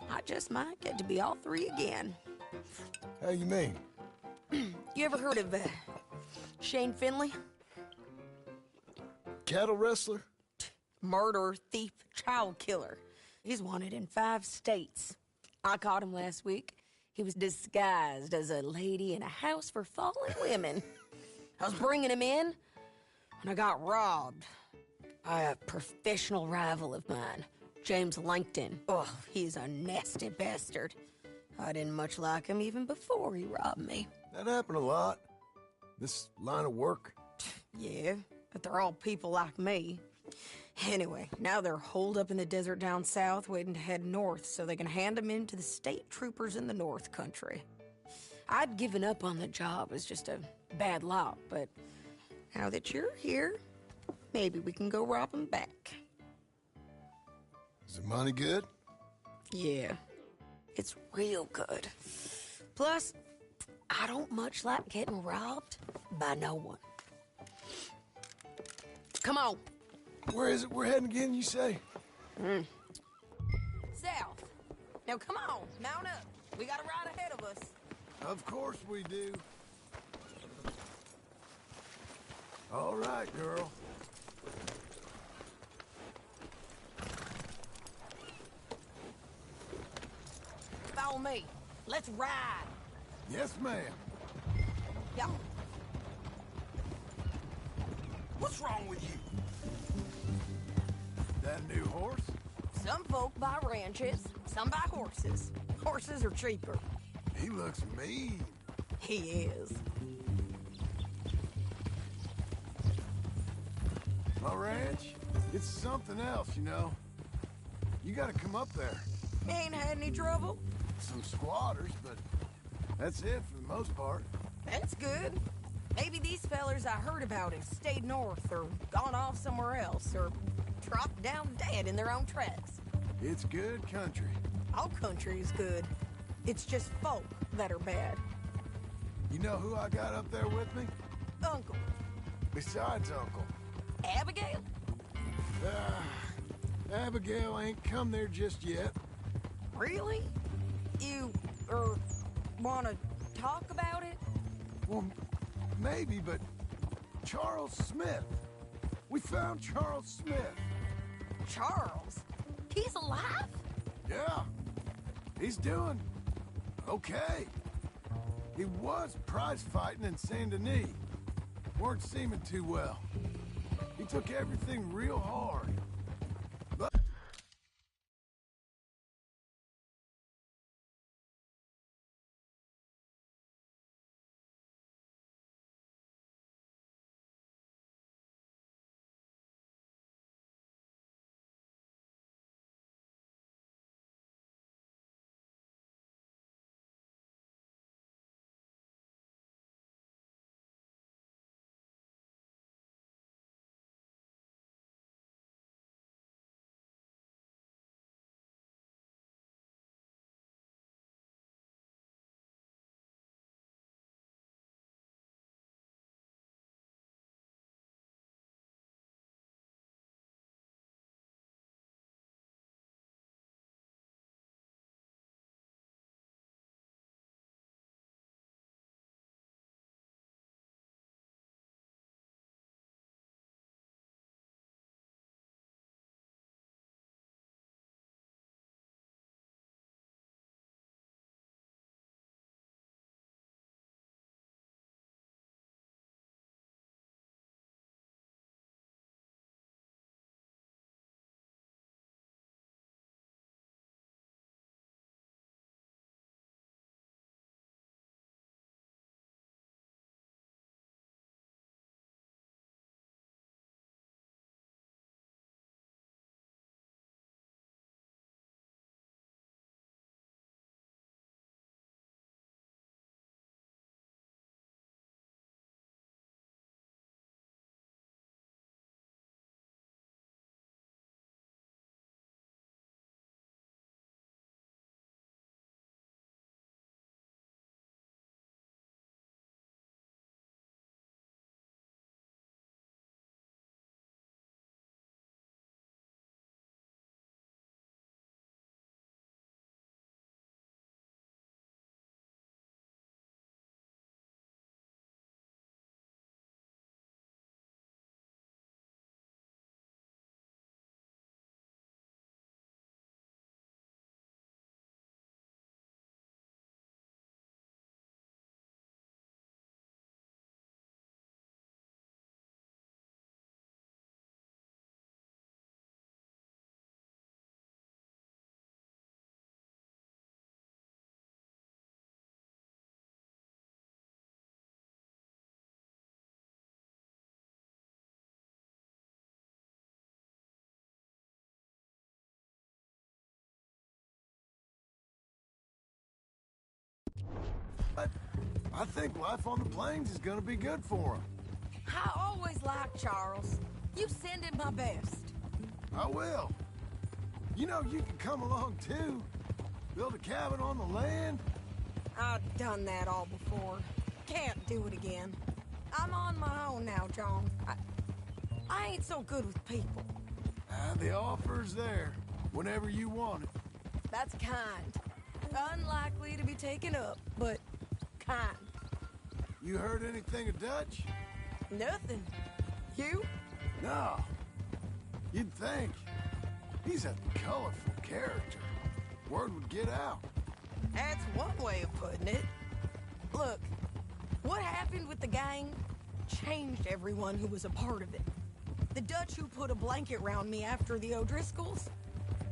I just might get to be all three again. How you mean? You ever heard of Shane Finley? Cattle wrestler? Murderer, thief, child killer. He's wanted in 5 states. I caught him last week. He was disguised as a lady in a house for fallen women. I was bringing him in, and I got robbed by a professional rival of mine, James Langton. Oh, he's a nasty bastard. I didn't much like him even before he robbed me. That happened a lot. This line of work. Yeah, but they're all people like me. Anyway, now they're holed up in the desert down south, waiting to head north so they can hand them in to the state troopers in the north country. I'd given up on the job as just a bad lot, but now that you're here, maybe we can go rob them back. Is the money good? Yeah, it's real good. Plus, I don't much like getting robbed by no one. Come on. Where is it we're heading again, you say? South. Now come on, mount up. We got a ride ahead of us. Of course we do. All right, girl. Follow me. Let's ride. Yes, ma'am. Yeah. What's wrong with you? That new horse? Some folk buy ranches, some buy horses. Horses are cheaper. He looks mean. He is. My ranch? It's something else, you know. You gotta come up there. Ain't had any trouble? Some squatters, but that's it for the most part. That's good. Maybe these fellers I heard about have stayed north or gone off somewhere else or dropped down dead in their own tracks. It's good country. All country is good. It's just folk that are bad. You know who I got up there with me? Uncle. Besides Uncle. Abigail? Abigail ain't come there just yet. Really? You, wanna talk about it? Well, maybe, but Charles Smith. We found Charles Smith. Charles? He's alive? Yeah. He's doing okay. He was prize fighting in Saint Denis. Weren't seeming too well. He took everything real hard. But I think life on the plains is gonna be good for him. I always liked Charles. You send him my best. I will. You know, you can come along too. Build a cabin on the land. I've done that all before. Can't do it again. I'm on my own now, John. I ain't so good with people. The offer's there, whenever you want it. That's kind. Unlikely to be taken up, but kind. You heard anything of Dutch? Nothing. You? No. You'd think. He's a colorful character. Word would get out. That's one way of putting it. Look, what happened with the gang changed everyone who was a part of it. The Dutch who put a blanket round me after the O'Driscolls,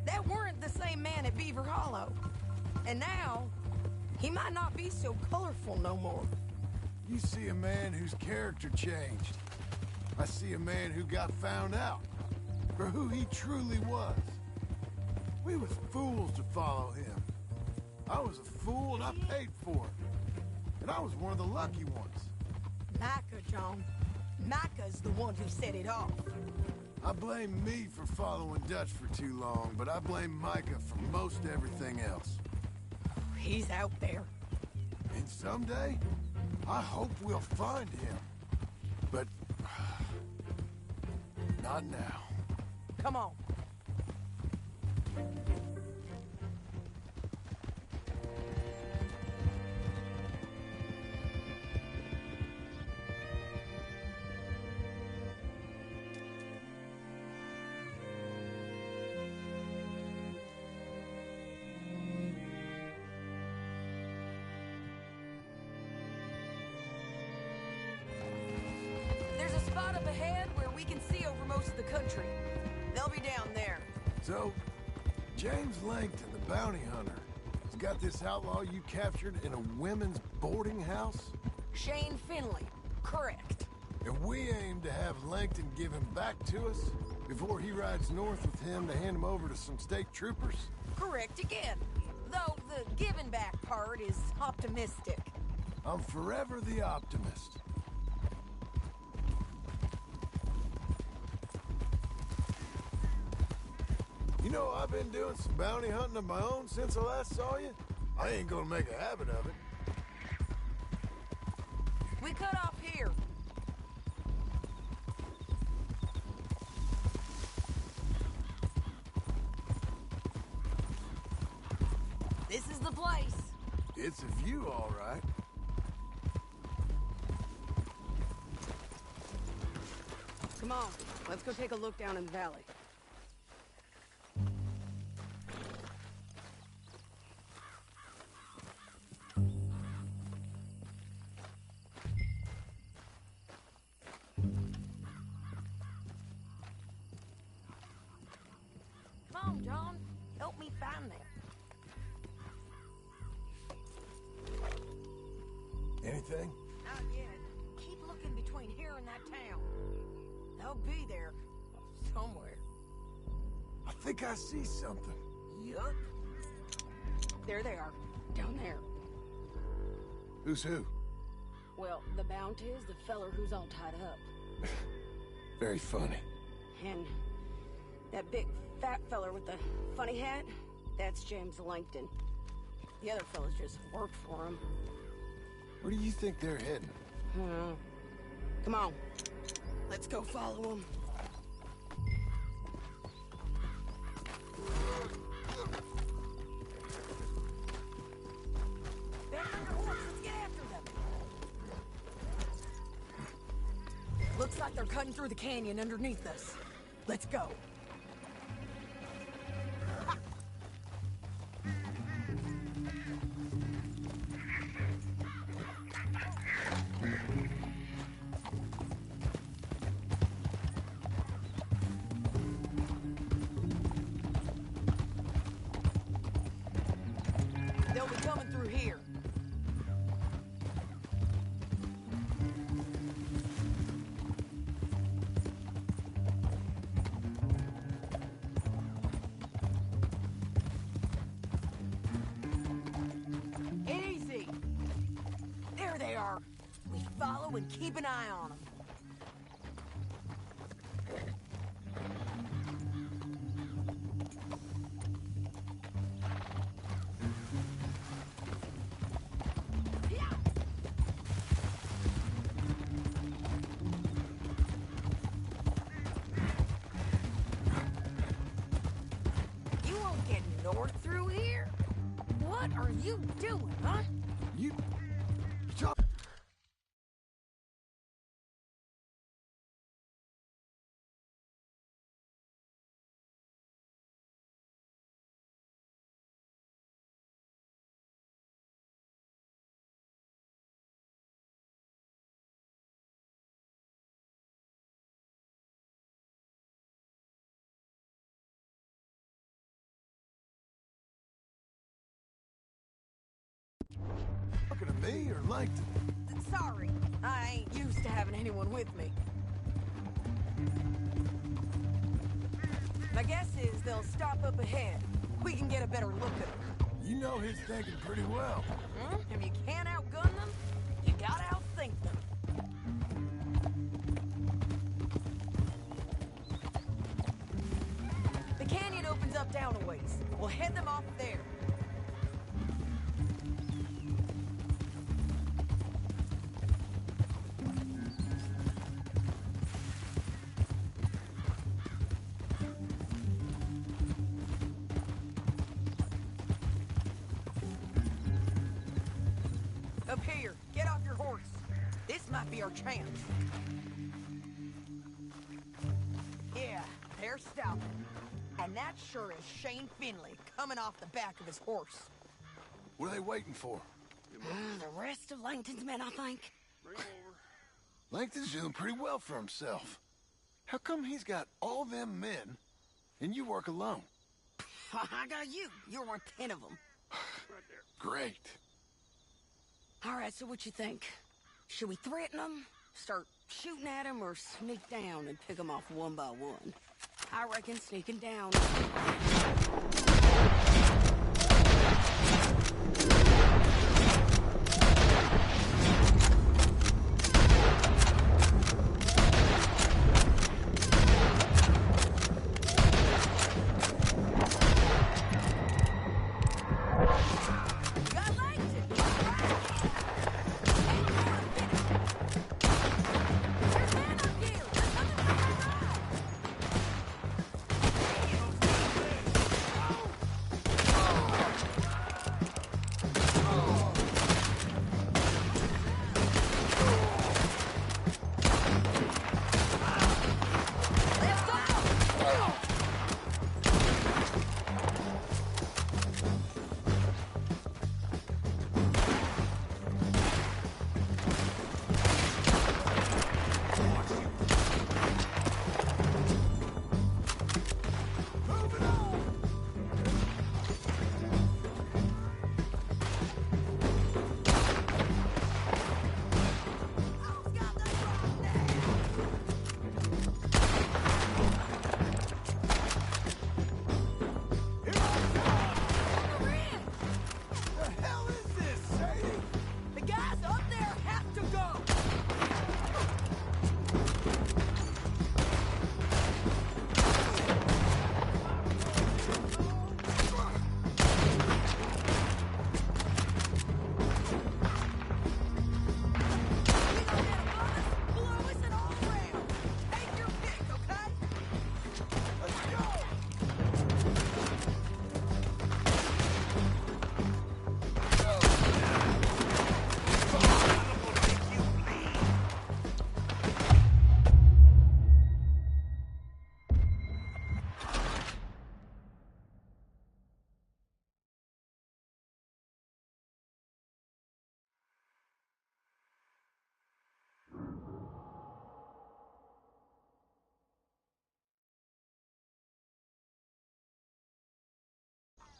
that weren't the same man at Beaver Hollow. And now, he might not be so colorful no more. You see a man whose character changed. I see a man who got found out for who he truly was. We was fools to follow him. I was a fool and I paid for it. And I was one of the lucky ones. Micah, John. Micah's the one who set it off. I blame me for following Dutch for too long, but I blame Micah for most everything else. He's out there. And someday, I hope we'll find him. But not now. Come on. There's a spot up ahead where we can see over most of the country. They'll be down there. So, James Langton, the bounty hunter, has got this outlaw you captured in a women's boarding house? Shane Finley. Correct. And we aim to have Langton give him back to us before he rides north with him to hand him over to some state troopers? Correct again. Though the giving back part is optimistic. I'm forever the optimist. You know, I've been doing some bounty hunting of my own since I last saw you. I ain't gonna make a habit of it. We cut off here. This is the place. It's a view, all right. Come on, let's go take a look down in the valley. Come on, John. Help me find them. Anything? Not yet. Keep looking between here and that town. They'll be there. Somewhere. I think I see something. Yup. There they are. Down there. Who's who? Well, the bounty is the feller who's all tied up. Very funny. And that big fat feller with the funny hat, that's James Langton. The other fellas just worked for him. Where do you think they're heading? Come on. Let's go follow them. Back on your horse. Let's get after them. Looks like they're cutting through the canyon underneath us. Let's go. They'll be coming through here. follow and keep an eye on them. You won't get north through here? What are you doing, huh? You... Talking to me or Langton? Sorry, I ain't used to having anyone with me. My guess is they'll stop up ahead. We can get a better look at them. You know his thinking pretty well. If you can't outgun them, you gotta outthink them. The canyon opens up down a ways. We'll head them off there. Up here, get off your horse. This might be our chance. Yeah, they're stopping. And that sure is Shane Finley coming off the back of his horse. What are they waiting for? The rest of Langton's men, I think. Langton's doing pretty well for himself. How come he's got all them men, and you work alone? I got you. You're worth 10 of them. Great. All right, so what you think? Should we threaten them, start shooting at them, or sneak down and pick them off one by one? I reckon sneaking down.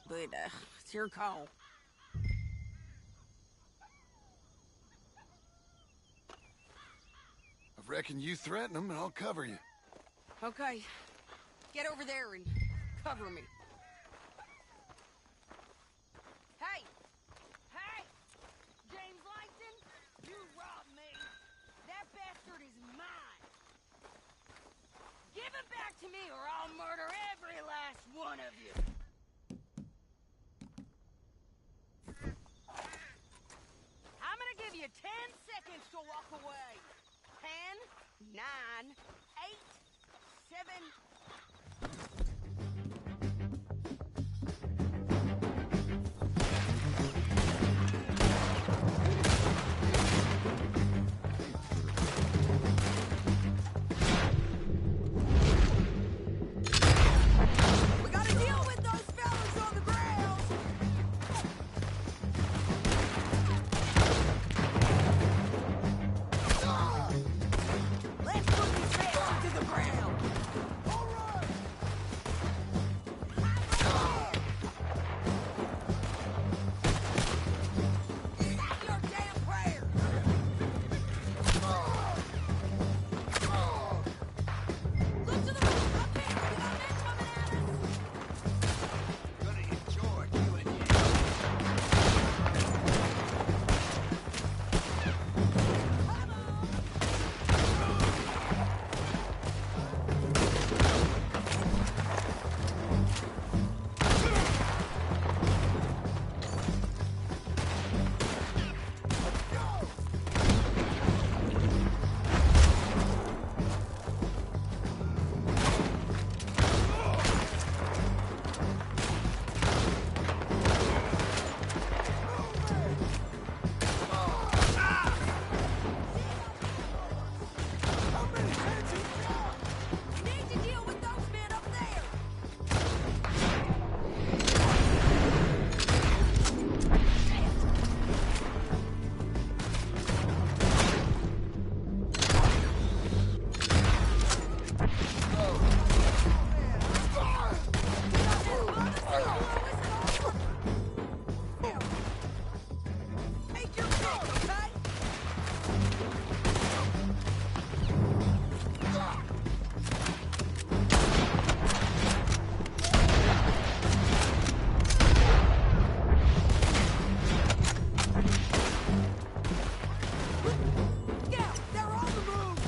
But, it's your call. I reckon you threaten them and I'll cover you. Okay. Get over there and cover me. Hey! Hey! James Langton? You robbed me! or I'll murder every last one of you. I'm gonna give you 10 seconds to walk away. 10, 9, 8, 7... We gotta deal with those fellas on the ground! Let's put these bastards to the ground! All right! Say your damn prayer! Look to the roof! Up here! We got men coming at us! Gonna enjoy killing you. Need to deal with those men up there! Take your pick, okay? Yeah, they're on the move!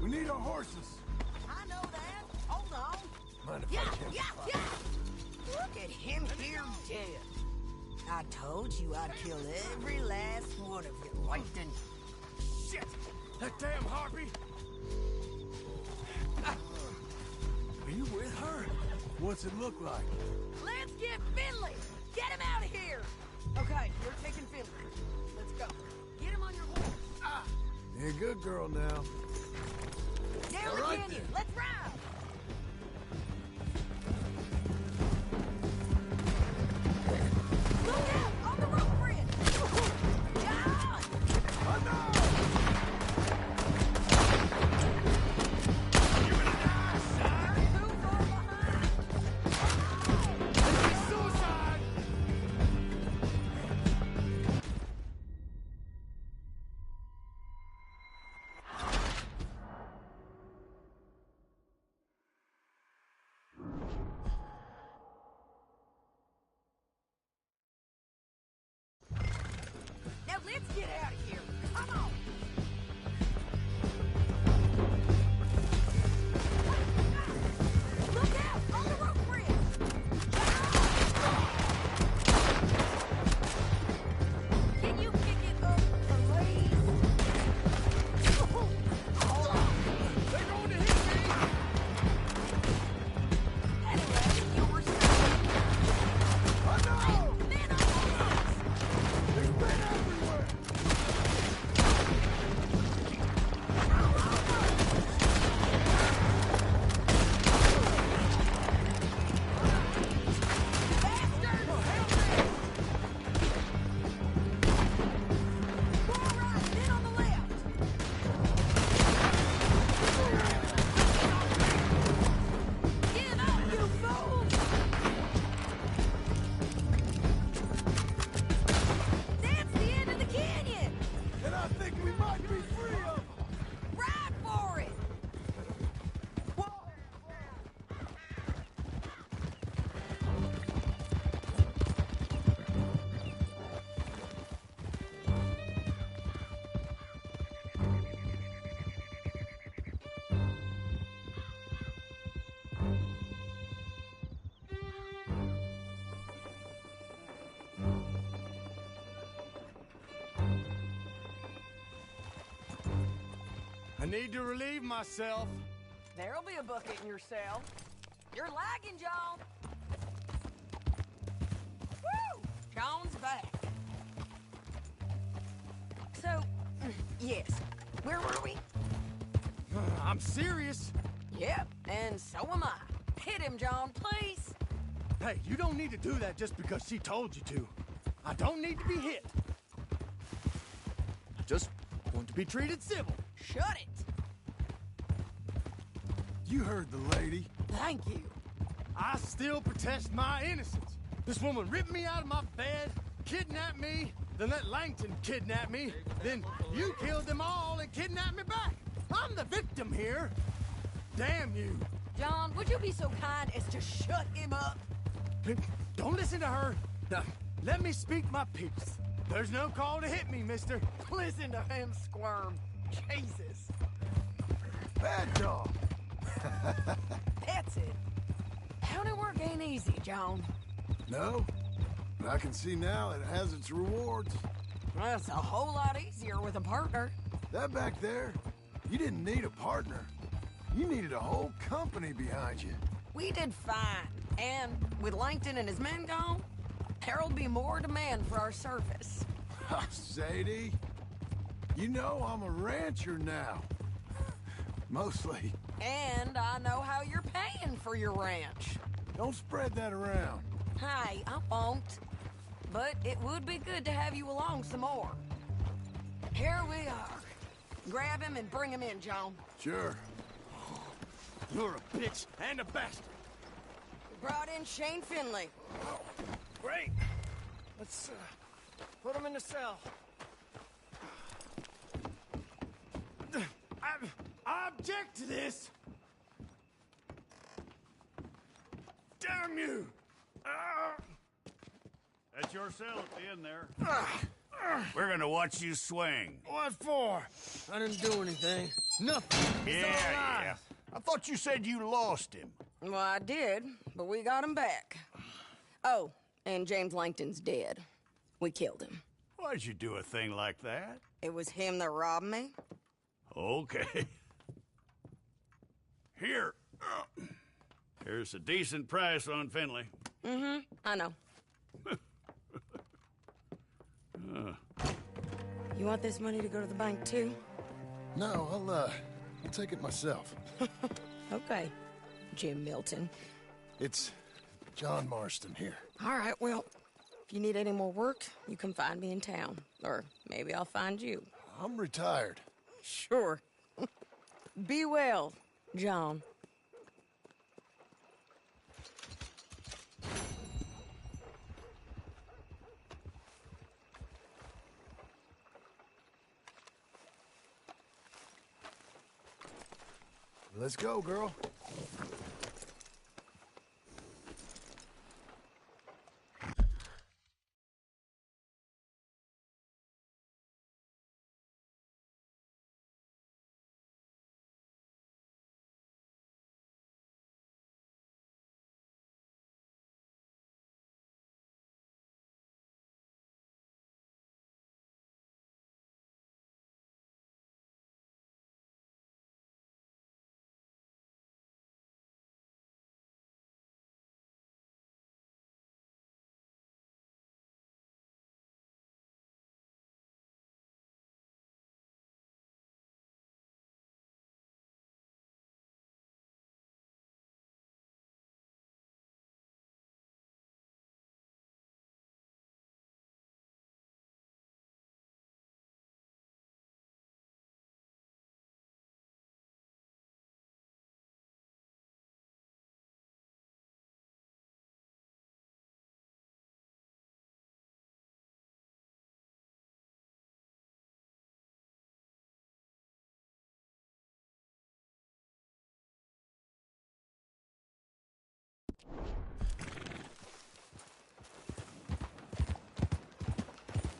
We need our horses. I know that. Hold on. Mind if Yeah, I can? yeah, yeah! Look at him here dead. I told you I'd kill every last one of you, Langton. Shit! That damn harpy! Are you with her? What's it look like? Let's get Finley! Get him out of here! Okay, you're taking Finley. Let's go. Get him on your horse. You're a good girl now. Down All the right, canyon. then. Let's ride! Look out! On the rope bridge! Yeah! let's get out of here. Come on. Look out! On the rope bridge! Can you pick it up, please? They're going to hit me! Anyway, you were saying... Oh, no! Men on horses! There's men everywhere! That's the end of the canyon! And I think we might be free of them! Ride for it! I need to relieve myself. There'll be a bucket in your cell. You're lagging, John. Woo! John's back. So, yes, where were we? I'm serious. Yep, and so am I. Hit him, John, please. Hey, you don't need to do that just because she told you to. I don't need to be hit. I just want to be treated civil. Shut it. You heard the lady. Thank you. I still protest my innocence. This woman ripped me out of my bed, kidnapped me, then let Langton kidnap me, then you killed them all and kidnapped me back. I'm the victim here. Damn you. John, would you be so kind as to shut him up? Don't listen to her. Now, let me speak my piece. There's no call to hit me, mister. Listen to him squirm. Jesus. Bad dog. That's it. County work ain't easy, John. No, but I can see now it has its rewards. Well, it's a whole lot easier with a partner. That back there, you didn't need a partner. You needed a whole company behind you. We did fine. And with Langton and his men gone, there'll be more demand for our service. Sadie, you know I'm a rancher now. Mostly. And I know how you're paying for your ranch. Don't spread that around. Hey, I won't. But it would be good to have you along some more. Here we are. Grab him and bring him in, John. Sure. You're a bitch and a bastard. We brought in Shane Finley. Great. Let's put him in the cell. I object to this. Damn you. That's your cell at the end there. We're gonna watch you swing. What for? I didn't do anything. Nothing. It's all Yeah. I thought you said you lost him. Well, I did, but we got him back. Oh, and James Langton's dead. We killed him. Why'd you do a thing like that? It was him that robbed me. Okay. Here. Here's a decent price on Finley. Mm-hmm, I know. You want this money to go to the bank, too? No, I'll take it myself. Okay, Jim Milton. It's John Marston here. All right, well, if you need any more work, you can find me in town. Or maybe I'll find you. I'm retired. Sure. Be well, John. Let's go, girl.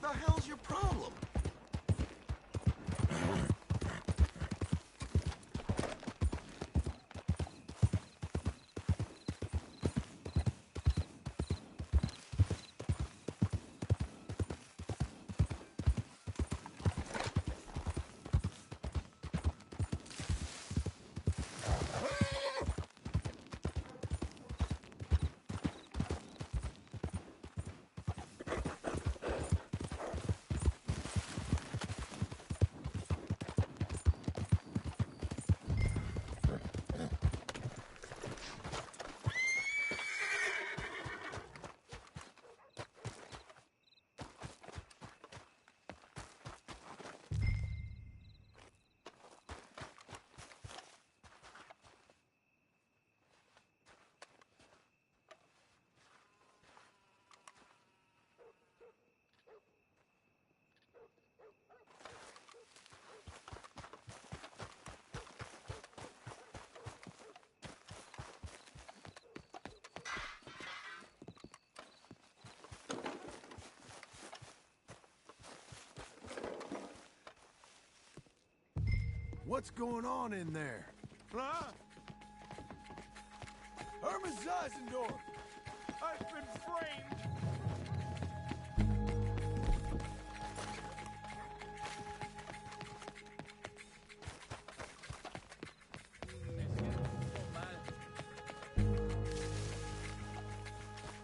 The hell's your problem? What's going on in there? Huh? Herman Zeisendorf! I've been framed!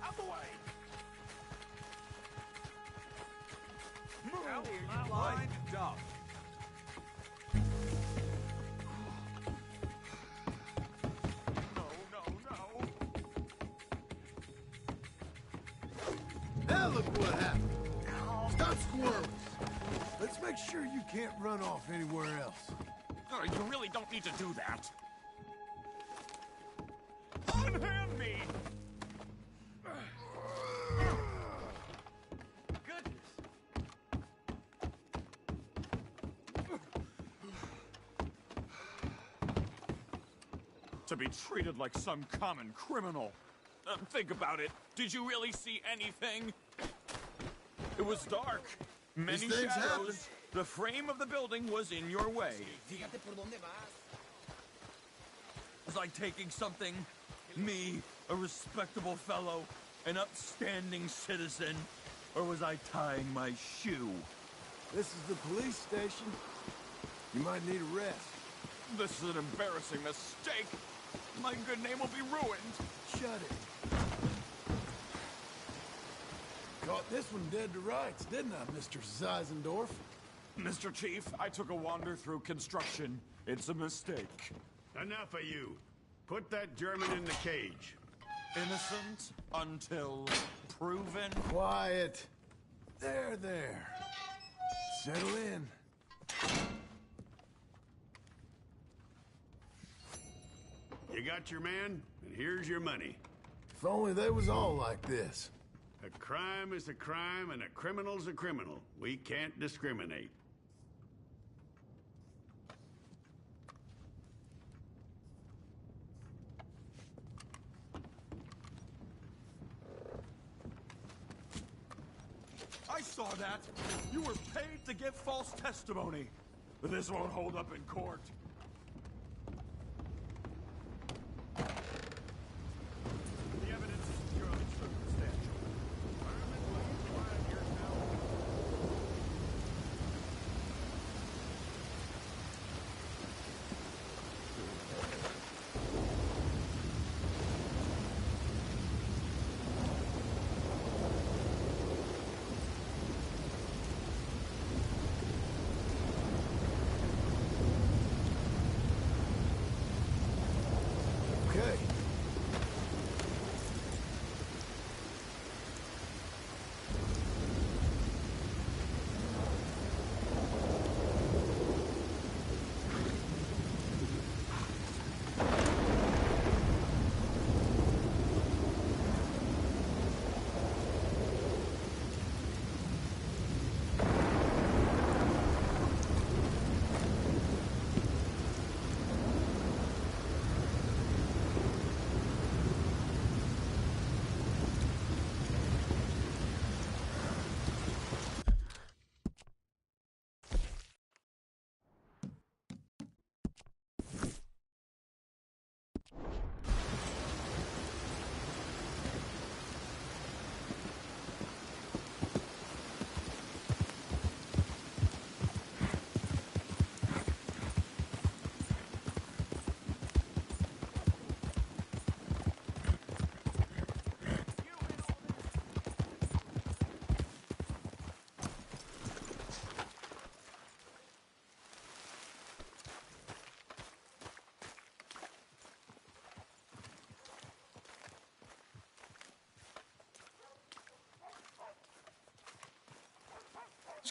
Out the way! Move! Out here, you Blind duck! Now look what happened. Stop squirming. Let's make sure you can't run off anywhere else. You really don't need to do that. Unhand me! Goodness. To be treated like some common criminal. Think about it. Did you really see anything? It was dark. Many These things shadows. happen. The frame of the building was in your way. It's like taking something, me, a respectable fellow, an upstanding citizen, or was I tying my shoe? This is the police station. You might need a rest. This is an embarrassing mistake. My good name will be ruined. Shut it. Caught this one dead to rights, didn't I, Mr. Zeisendorf? Mr. Chief, I took a wander through construction. It's a mistake. Enough of you. Put that German in the cage. Innocent until proven. Quiet. There. Settle in. You got your man, and here's your money. If only they was all like this. A crime is a crime, and a criminal's a criminal. We can't discriminate. I saw that. You were paid to give false testimony. This won't hold up in court. The evidence is purely circumstantial. Fireman, 5 years now.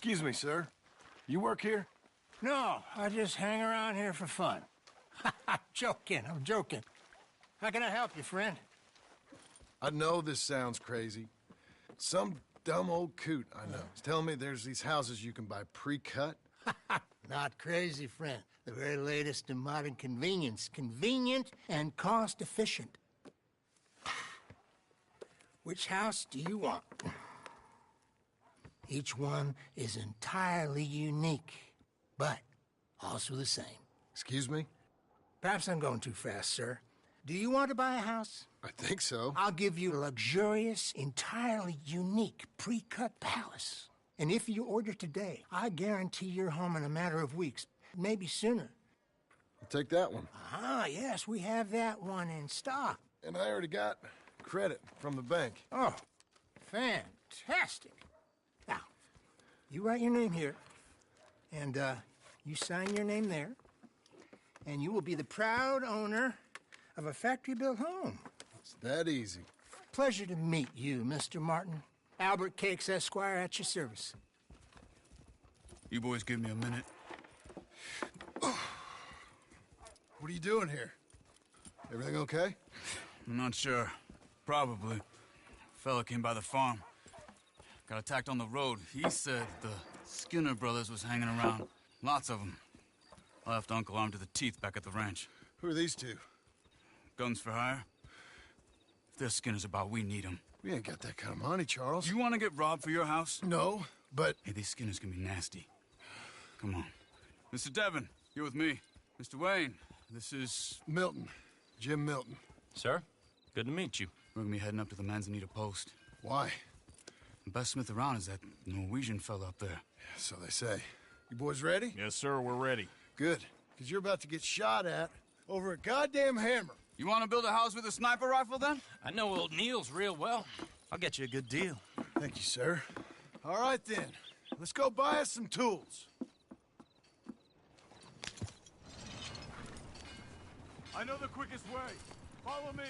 Excuse me, sir. You work here? No, I just hang around here for fun. I'm joking. How can I help you, friend? I know this sounds crazy. Some dumb old coot I know is telling me there's these houses you can buy pre-cut. Not crazy, friend. The very latest in modern convenience. Convenient and cost-efficient. Which house do you want? Each one is entirely unique, but also the same. Excuse me? Perhaps I'm going too fast, sir. Do you want to buy a house? I think so. I'll give you a luxurious, entirely unique pre-cut palace. And if you order today, I guarantee you're home in a matter of weeks, maybe sooner. I'll take that one. Ah, yes, we have that one in stock. And I already got credit from the bank. Oh, fantastic. Now, you write your name here, and you sign your name there, and you will be the proud owner of a factory-built home. It's that easy. Pleasure to meet you, Mr. Martin. Albert Cakes, Esquire, at your service. You boys give me a minute. What are you doing here? Everything okay? I'm not sure. Probably. Fella came by the farm. Got attacked on the road. He said the Skinner brothers was hanging around. Lots of them. I left Uncle armed to the teeth back at the ranch. Who are these two? Guns for hire. If there's Skinners about, we need them. We ain't got that kind of money, Charles. You want to get robbed for your house? No, but... Hey, these Skinners can be nasty. Come on. Mr. Devon, you're with me. Mr. Wayne, this is... Milton. Jim Milton. Sir, good to meet you. We're gonna be heading up to the Manzanita post. Why? The best smith around is that Norwegian fella up there. Yeah, so they say. You boys ready? Yes, sir, we're ready. Good, because you're about to get shot at over a goddamn hammer. You want to build a house with a sniper rifle, then? I know old Neil's real well. I'll get you a good deal. Thank you, sir. All right, then. Let's go buy us some tools. I know the quickest way. Follow me.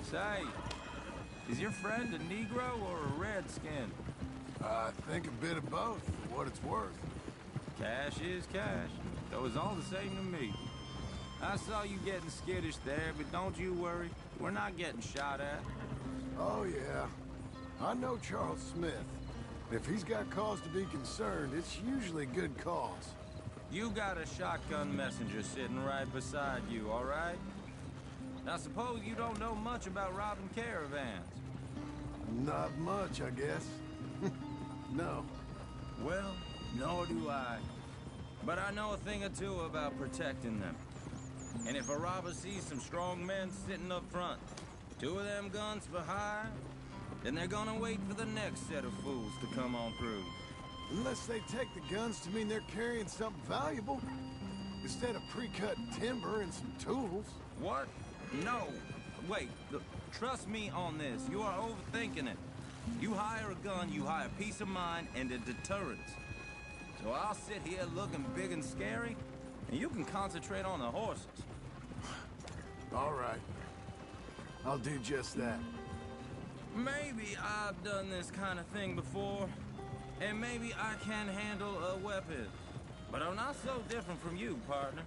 Say, is your friend a Negro or a Redskin? I think a bit of both, for what it's worth. Cash is cash. Though it's all the same to me. I saw you getting skittish there, but don't you worry. We're not getting shot at. Oh, yeah. I know Charles Smith. If he's got cause to be concerned, it's usually good cause. You got a shotgun messenger sitting right beside you, all right? Now, suppose you don't know much about robbing caravans. Not much, I guess. No. Well, nor do I. But I know a thing or two about protecting them. And if a robber sees some strong men sitting up front, 2 of them guns for hire, then they're gonna wait for the next set of fools to come on through. Unless they take the guns to mean they're carrying something valuable. Instead of pre-cut timber and some tools. What? No. Wait, look, trust me on this. You are overthinking it. You hire a gun, you hire peace of mind and a deterrence. So I'll sit here looking big and scary, and you can concentrate on the horses. All right. I'll do just that. Maybe I've done this kind of thing before, and maybe I can handle a weapon. But I'm not so different from you, partner.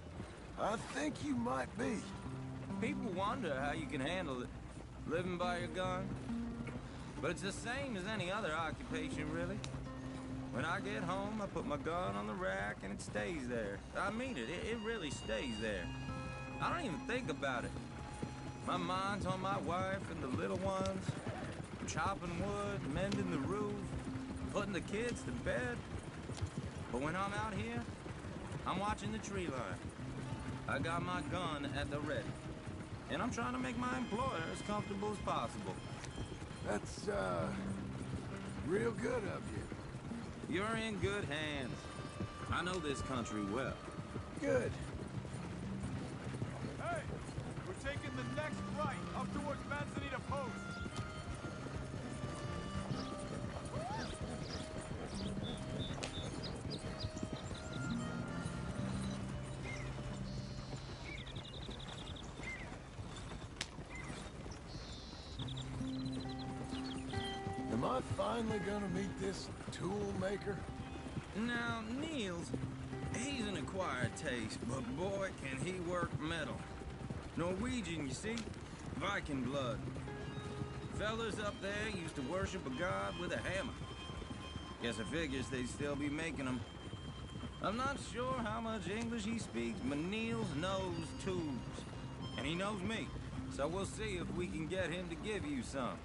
I think you might be. People wonder how you can handle it, living by your gun. But it's the same as any other occupation, really. When I get home, I put my gun on the rack and it stays there. I mean it, it really stays there. I don't even think about it. My mind's on my wife and the little ones. I'm chopping wood, mending the roof, putting the kids to bed. But when I'm out here, I'm watching the tree line. I got my gun at the ready. And I'm trying to make my employer as comfortable as possible. That's, real good of you. You're in good hands. I know this country well. Good. Hey, we're taking the next right up towards Manzanita Post. Am I finally gonna meet this tool maker? Now, Niels, he's an acquired taste, but boy, can he work metal. Norwegian, you see? Viking blood. Fellas up there used to worship a god with a hammer. Guess I figures they'd still be making them. I'm not sure how much English he speaks, but Niels knows tools. And he knows me, so we'll see if we can get him to give you some.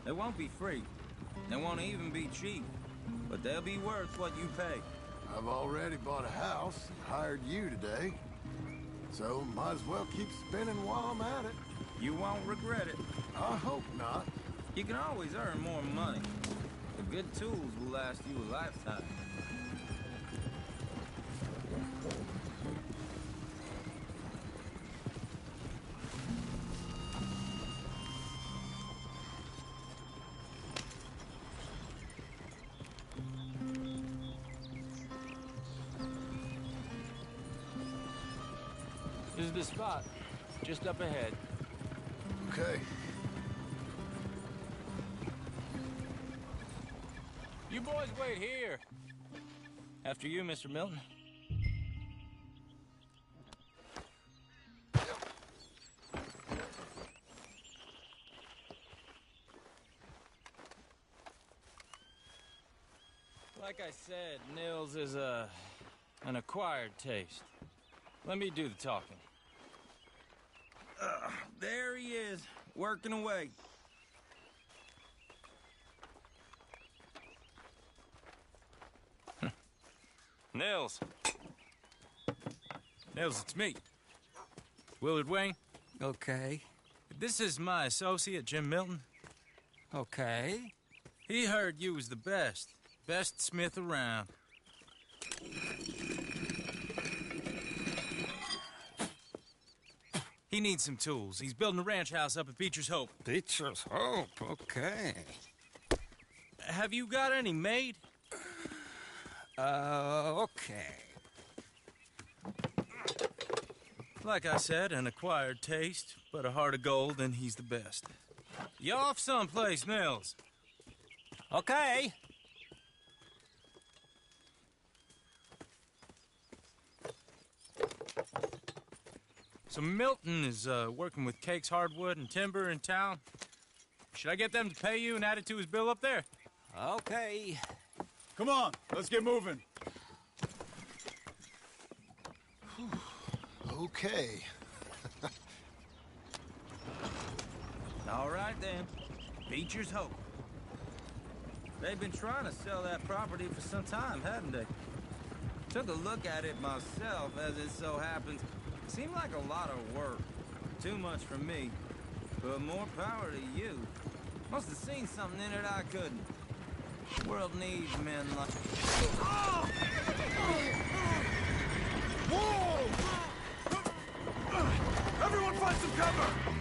They won't be free. They won't even be cheap, but they'll be worth what you pay. I've already bought a house and hired you today, so might as well keep spinning while I'm at it. You won't regret it. I hope not. You can always earn more money. The good tools will last you a lifetime. This is the spot, just up ahead. Okay. You boys wait here. After you, Mr. Milton. Like I said, Nils is an acquired taste. Let me do the talking. There he is, working away. Nils. Nils, it's me. Willard Wayne. Okay. This is my associate, Jim Milton. Okay. He heard you was the best smith around. He needs some tools. He's building a ranch house up at Beecher's Hope. Beecher's Hope, okay. Have you got any made? Okay. Like I said, an acquired taste, but a heart of gold, and he's the best. You off someplace, Nils? Okay. So Milton is working with Cake's Hardwood and Timber in town. Should I get them to pay you and add it to his bill up there? Okay. Come on, let's get moving. Okay. All right, then. Beecher's Hope. They've been trying to sell that property for some time, haven't they? Took a look at it myself, as it so happens. Seemed like a lot of work. Too much for me. But more power to you. Must have seen something in it I couldn't. The world needs men like... Oh! Whoa! Everyone find some cover!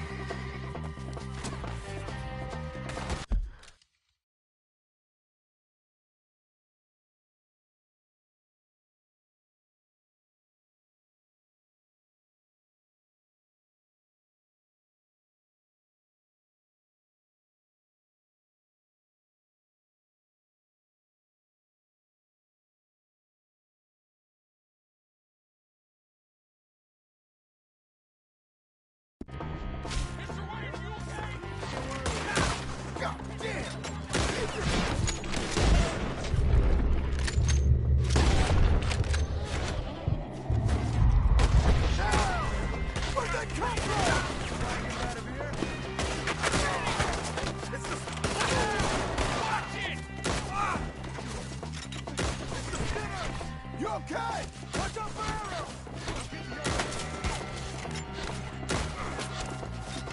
okay? Watch out for arrows!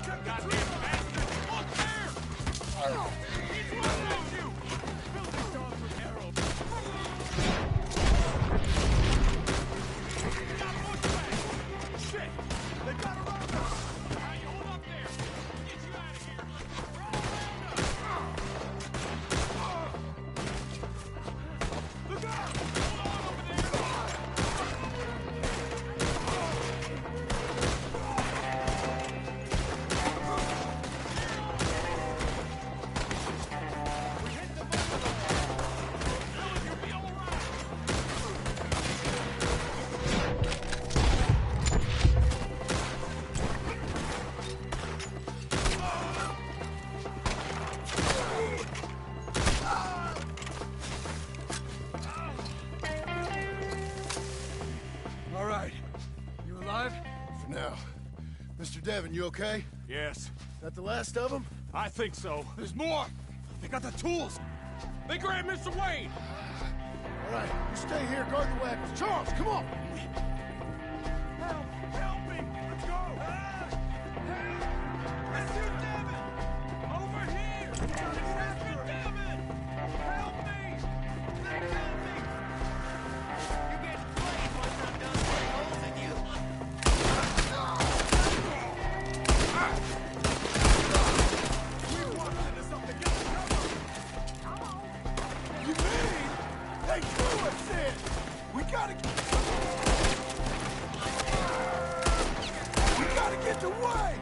Goddamn bastard! Look there! He's running at you! Filthy dogs with arrows! Got pushback! Shit! They got around us! Alright, you hold up there! Get you out of here! Look out! Hold on over there! All right. You alive? For now. Mr. Devon, you okay? Yes. That the last of them? I think so. There's more! They got the tools! They grabbed Mr. Wayne! All right, you stay here, guard the wagons. Charles, come on! Help! Help me! Let's go! Help! Mr. Devon! Over here! Mr. Devon! Help me! They killed me! You're getting played once I'm done putting holes in you. We walked into something. Get the cover! You mean they threw us in? We gotta get away!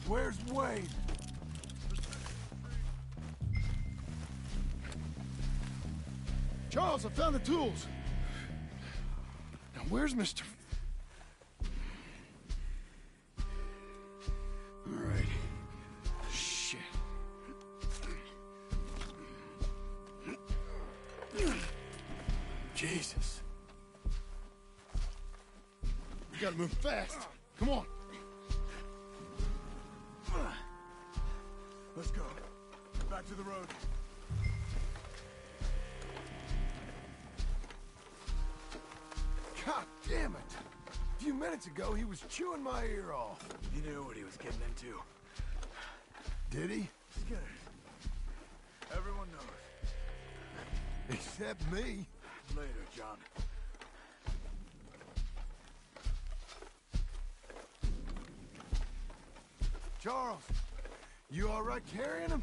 Where's Wade? Charles, I found the tools. Now, where's Mr. All right. Shit. Jesus. We gotta move fast. Come on. Let's go. Back to the road. God damn it! A few minutes ago, he was chewing my ear off. He knew what he was getting into. Did he? Skinner. Everyone knows. Except me. Later, John. Charles, You all right carrying him?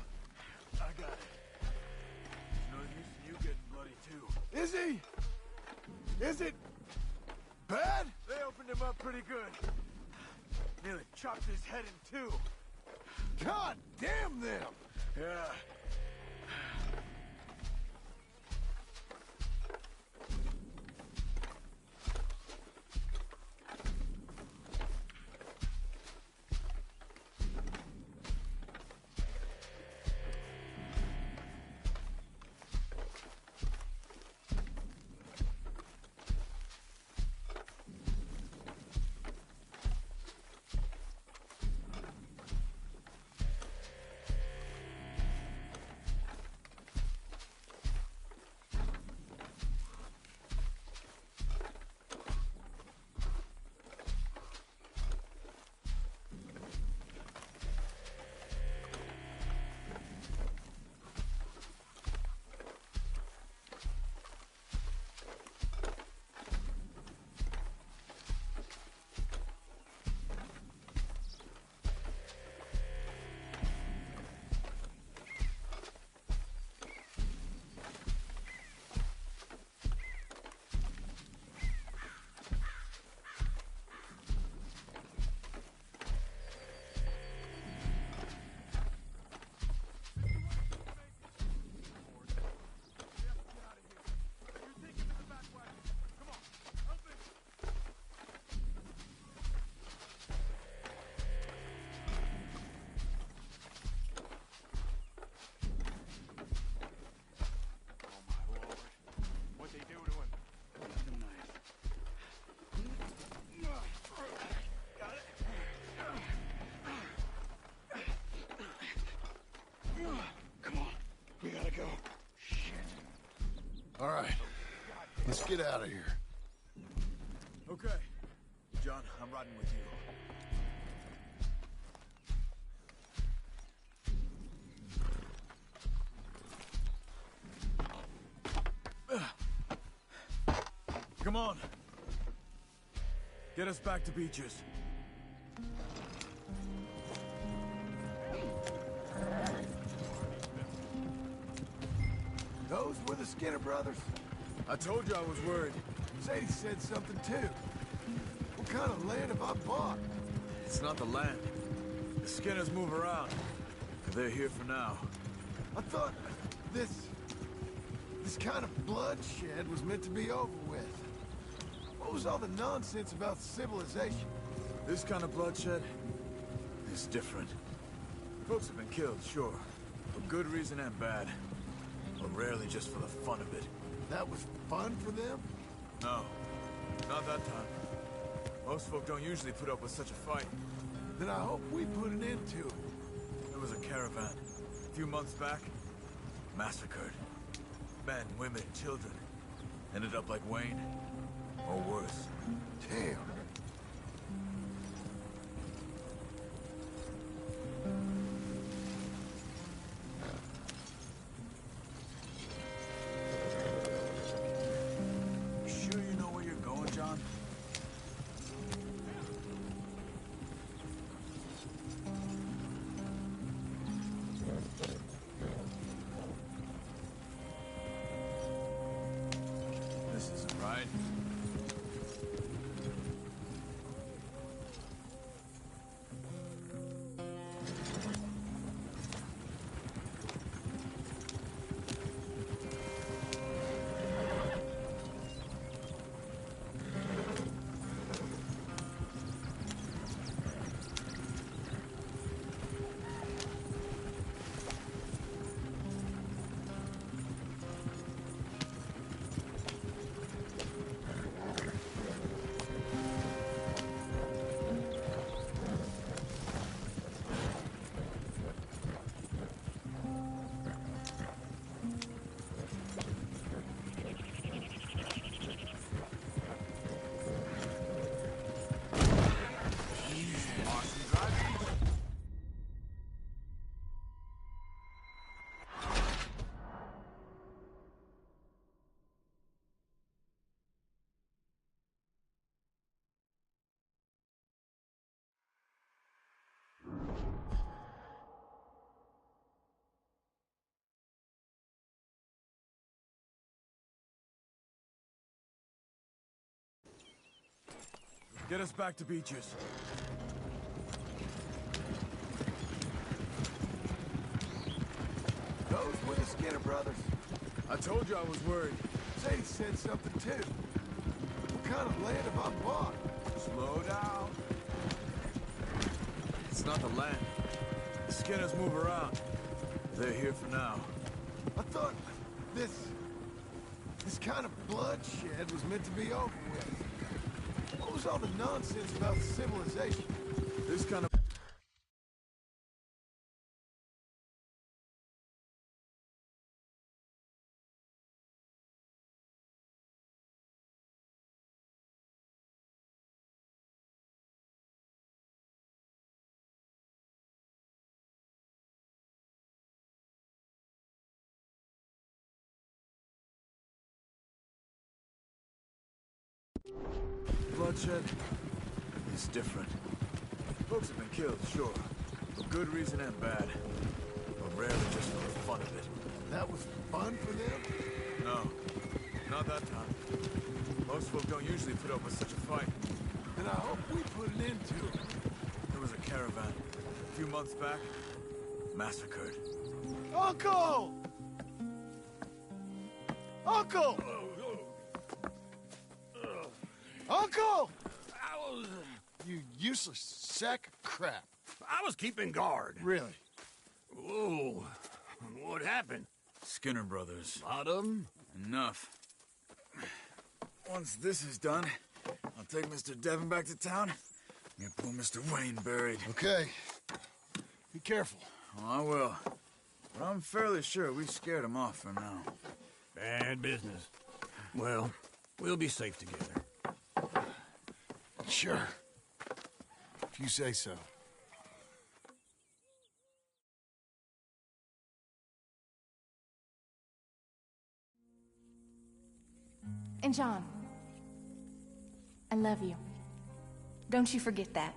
I got it. It's no use in you getting bloody, too. Is he? Is it bad? They opened him up pretty good. Nearly chopped his head in two. God damn them! Yeah. All right, let's get out of here. Okay. John, I'm riding with you. Come on. Get us back to Beaches. Those were the Skinner brothers? I told you I was worried. Sadie said something too. What kind of land have I bought? It's not the land. The Skinners move around. They're here for now. I thought this kind of bloodshed was meant to be over with. What was all the nonsense about civilization? This kind of bloodshed is different. Folks have been killed, sure. For good reason and bad. But rarely just for the fun of it. That was fun for them? No, not that time. Most folk don't usually put up with such a fight. Then I hope we put an end to it. There was a caravan, a few months back, massacred. Men, women, children. Ended up like Wayne, or worse. Damn. Sure you know where you're going, John? This isn't right. Get us back to Beaches. Those were the Skinner brothers? I told you I was worried. Sadie said something too. What kind of land have I bought? Slow down. It's not the land. The Skinners move around. They're here for now. I thought this kind of bloodshed was meant to be over with. What was all the nonsense about civilization? This kind of... Bloodshed is different. Folks have been killed, sure. For good reason and bad. But rarely just for the fun of it. That was fun for them? No. Not that time. Most folk don't usually put up with such a fight. And I hope we put an end to it. There was a caravan. A few months back. Massacred. Uncle! Uncle! Uncle! You useless sack of crap. I was keeping guard. Really? Whoa. What happened? Skinner brothers. Lot of them? Enough. Once this is done, I'll take Mr. Devon back to town and get poor Mr. Wayne buried. Okay. Be careful. Oh, I will. But I'm fairly sure we scared him off for now. Bad business. Well, we'll be safe together. Sure. If you say so. And John, I love you. Don't you forget that.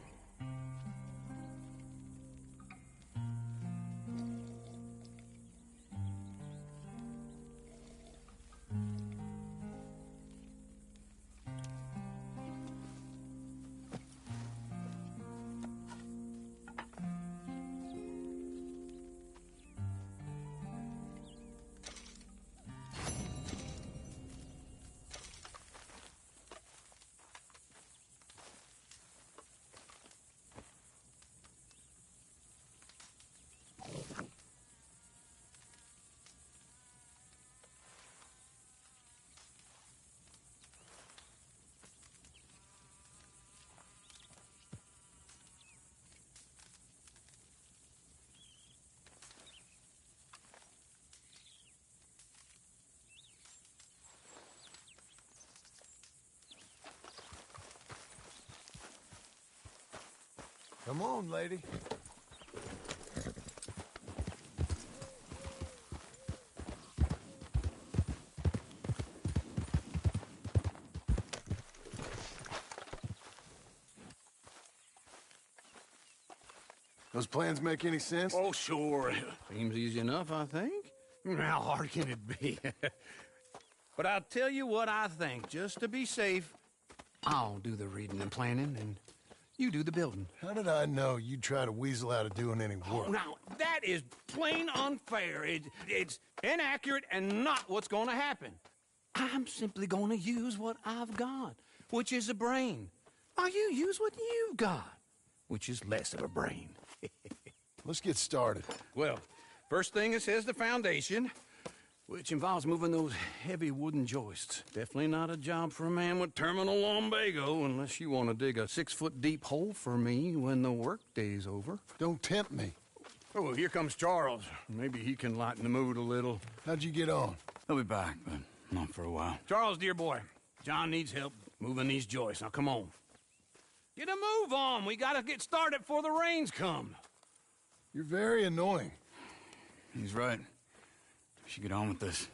Come on, lady. Those plans make any sense? Oh, sure. Seems easy enough, I think. How hard can it be? But I'll tell you what I think. Just to be safe, I'll do the reading and planning, and you do the building. How did I know you'd try to weasel out of doing any work? Oh, now, that is plain unfair. It's inaccurate and not what's going to happen. I'm simply going to use what I've got, which is a brain. While you use what you've got, which is less of a brain. Let's get started. Well, first thing it says the foundation, which involves moving those heavy wooden joists. Definitely not a job for a man with terminal lumbago, unless you want to dig a 6-foot deep hole for me when the workday's over. Don't tempt me. Oh, here comes Charles. Maybe he can lighten the mood a little. How'd you get on? He'll be back, but not for a while. Charles, dear boy, John needs help moving these joists. Now, come on. Get a move on. We gotta get started before the rains come. You're very annoying. He's right. We should get on with this.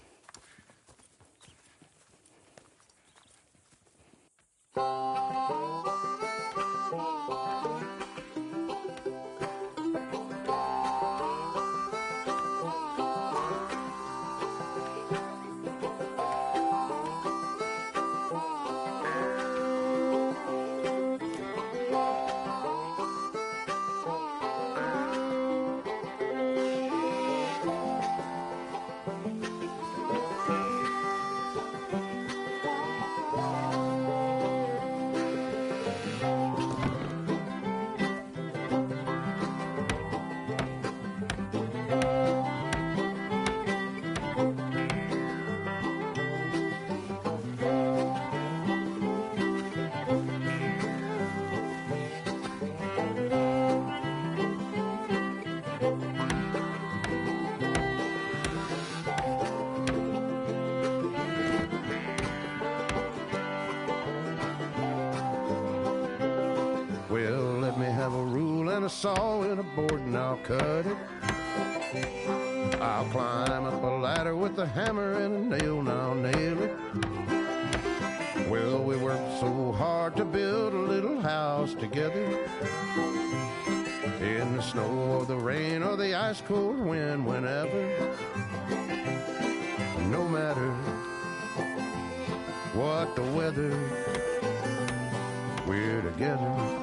saw in a board and I'll cut it. I'll climb up a ladder with a hammer and a nail and I'll nail it. Well, we worked so hard to build a little house together. In the snow or the rain or the ice cold wind, whenever. No matter what the weather, we're together.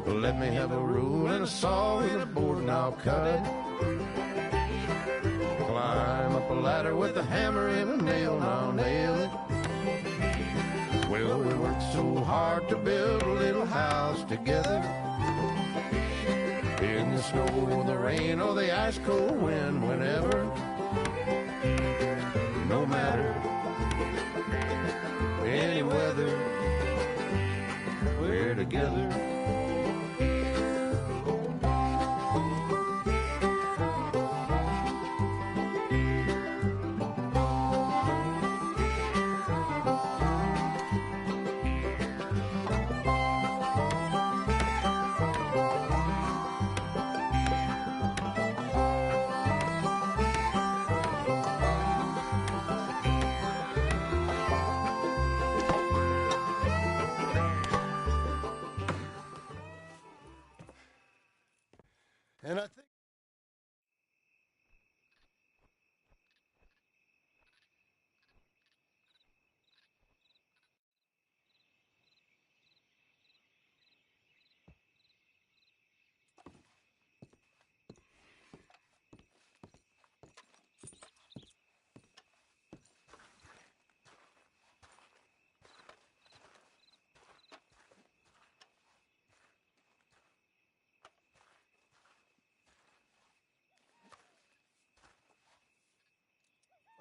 Let me have a rule and a saw and a board and I'll cut it. Climb up a ladder with a hammer and a nail and I'll nail it. Well, we worked so hard to build a little house together. In the snow or the rain or the ice cold wind, whenever. No matter any weather, we're together. And I think...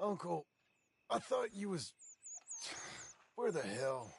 Uncle, I thought you was... Where the hell?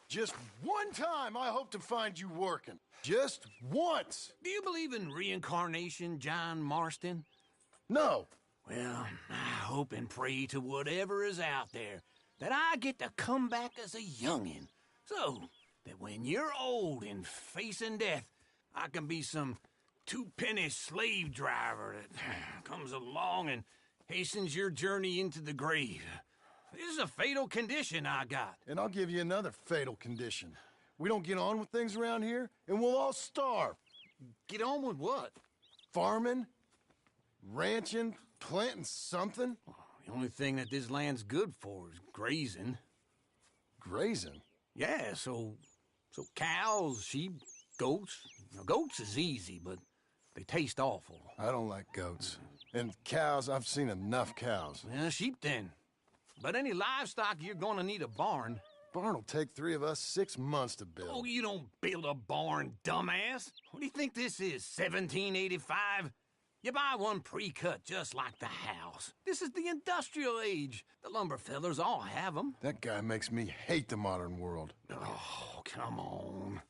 Just one time I hope to find you working. Just once. Do you believe in reincarnation, John Marston? No. Well, I hope and pray to whatever is out there that I get to come back as a youngin', so that when you're old and facing death, I can be some two-penny slave driver that comes along and hastens your journey into the grave. This is a fatal condition I got. And I'll give you another fatal condition. We don't get on with things around here, and we'll all starve. Get on with what? Farming, ranching, planting something. The only thing that this land's good for is grazing. Grazing? Yeah, so cows, sheep, goats. Now, goats is easy, but they taste awful. I don't like goats. And cows, I've seen enough cows. Yeah, sheep then. But any livestock, you're gonna need a barn. Barn will take 3 of us 6 months to build. Oh, you don't build a barn, dumbass. What do you think this is, 1785? You buy one pre-cut just like the house. This is the industrial age. The lumber fellers all have them. That guy makes me hate the modern world. Oh, come on.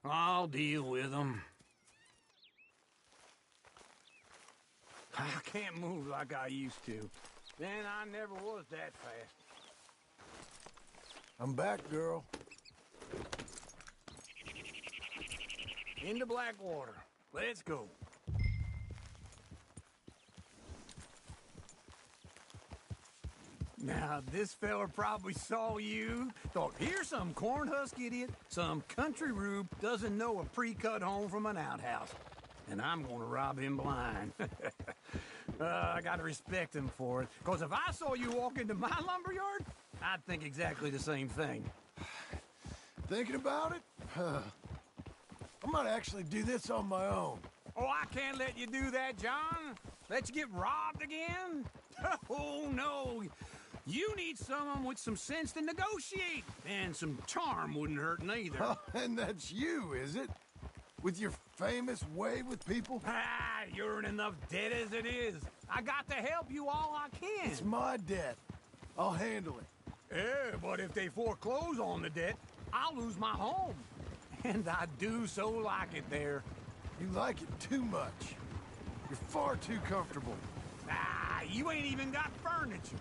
I'll deal with them. I can't move like I used to. Then I never was that fast. I'm back, girl. Into Blackwater. Let's go. Now, this fella probably saw you, thought, here's some cornhusk idiot, some country rube doesn't know a pre-cut home from an outhouse. And I'm gonna rob him blind. I gotta respect him for it, because if I saw you walk into my lumberyard, I'd think exactly the same thing. Thinking about it? I might actually do this on my own. Oh, I can't let you do that, John. Let you get robbed again? Oh, no. You need someone with some sense to negotiate. And some charm wouldn't hurt neither. Oh, and that's you, is it? With your famous way with people? Ah, you're in enough debt as it is. I got to help you all I can. It's my debt. I'll handle it. Yeah, but if they foreclose on the debt, I'll lose my home. And I do so like it there. You like it too much. You're far too comfortable. Ah, you ain't even got furniture.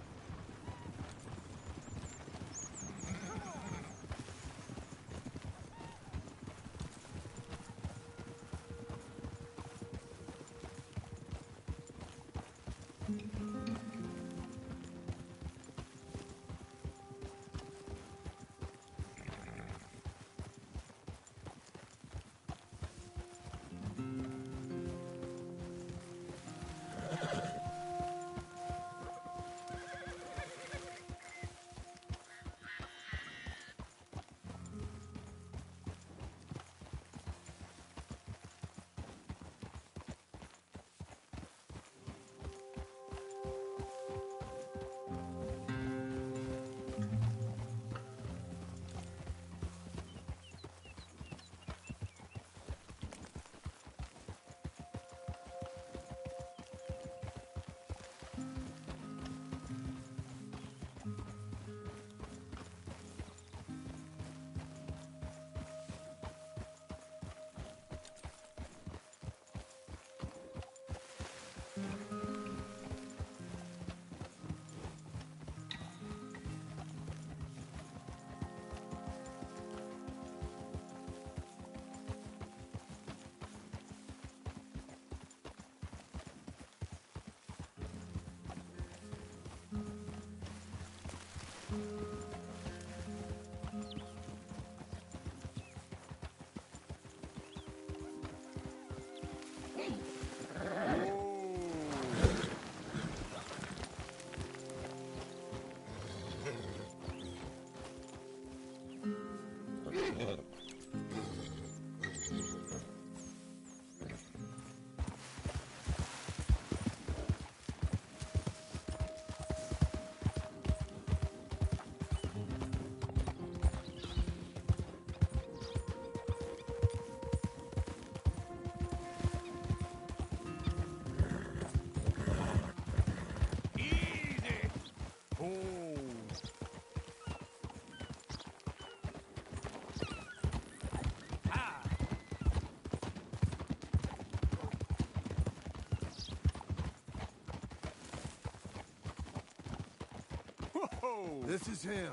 This is him.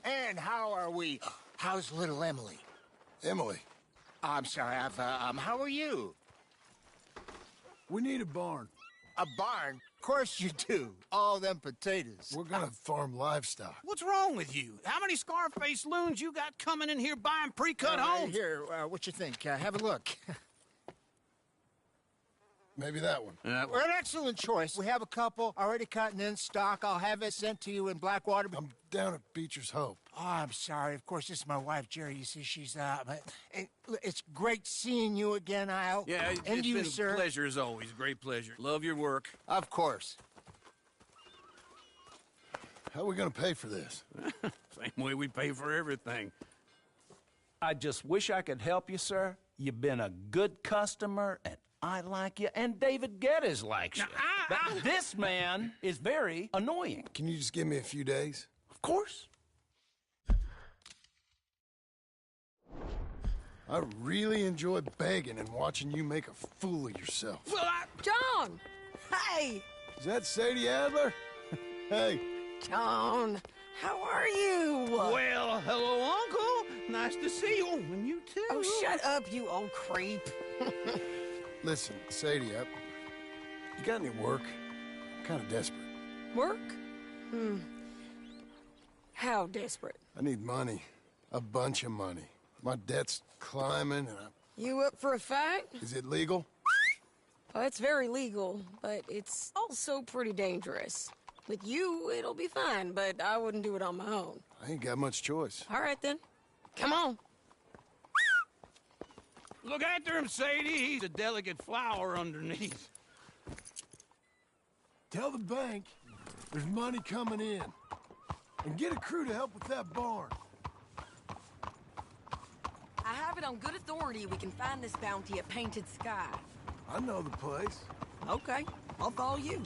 And how are we? How's little Emily? Emily. I'm sorry, how are you? We need a barn. A barn? Of course you do. All them potatoes. We're gonna farm livestock. What's wrong with you? How many Scarface loons you got coming in here buying pre-cut homes? Here, what you think? Have a look. Maybe that one. We're an excellent choice. We have a couple already cut and in stock. I'll have it sent to you in Blackwater. I'm down at Beecher's Hope. Oh, I'm sorry. Of course, this is my wife, Jerry. You see, she's but it's great seeing you again, Al. Yeah, and it's you, been sir. a pleasure as always. Great pleasure. Love your work. Of course. How are we gonna pay for this? Same way we pay for everything. I just wish I could help you, sir. You've been a good customer, and I like you, and David Geddes likes you. But this man is very annoying. Can you just give me a few days? Of course. I really enjoy begging and watching you make a fool of yourself. John! Hey! Is that Sadie Adler? Hey. John, how are you? Well, hello, Uncle. Nice to see you. And you too. Oh, shut up, you old creep. Listen, Sadie, you got any work? I'm kind of desperate. Work? How desperate? I need money. A bunch of money. My debt's climbing and You up for a fight? Is it legal? Oh, it's very legal, but it's also pretty dangerous. With you, it'll be fine, but I wouldn't do it on my own. I ain't got much choice. All right, then. Come on. Look after him, Sadie. He's a delicate flower underneath. Tell the bank there's money coming in. And get a crew to help with that barn. I have it on good authority we can find this bounty at Painted Sky. I know the place. Okay, I'll follow you.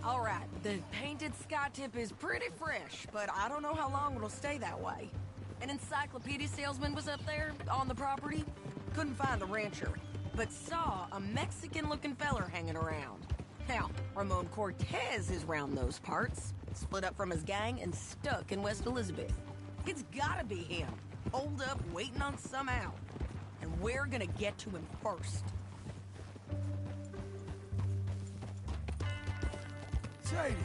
All right, the Painted Sky tip is pretty fresh, but I don't know how long it'll stay that way. An encyclopedia salesman was up there on the property. Couldn't find the rancher, but saw a Mexican-looking feller hanging around. Now, Ramon Cortez is round those parts, split up from his gang and stuck in West Elizabeth. It's gotta be him, holed up waiting on some out. And we're gonna get to him first. Sadie.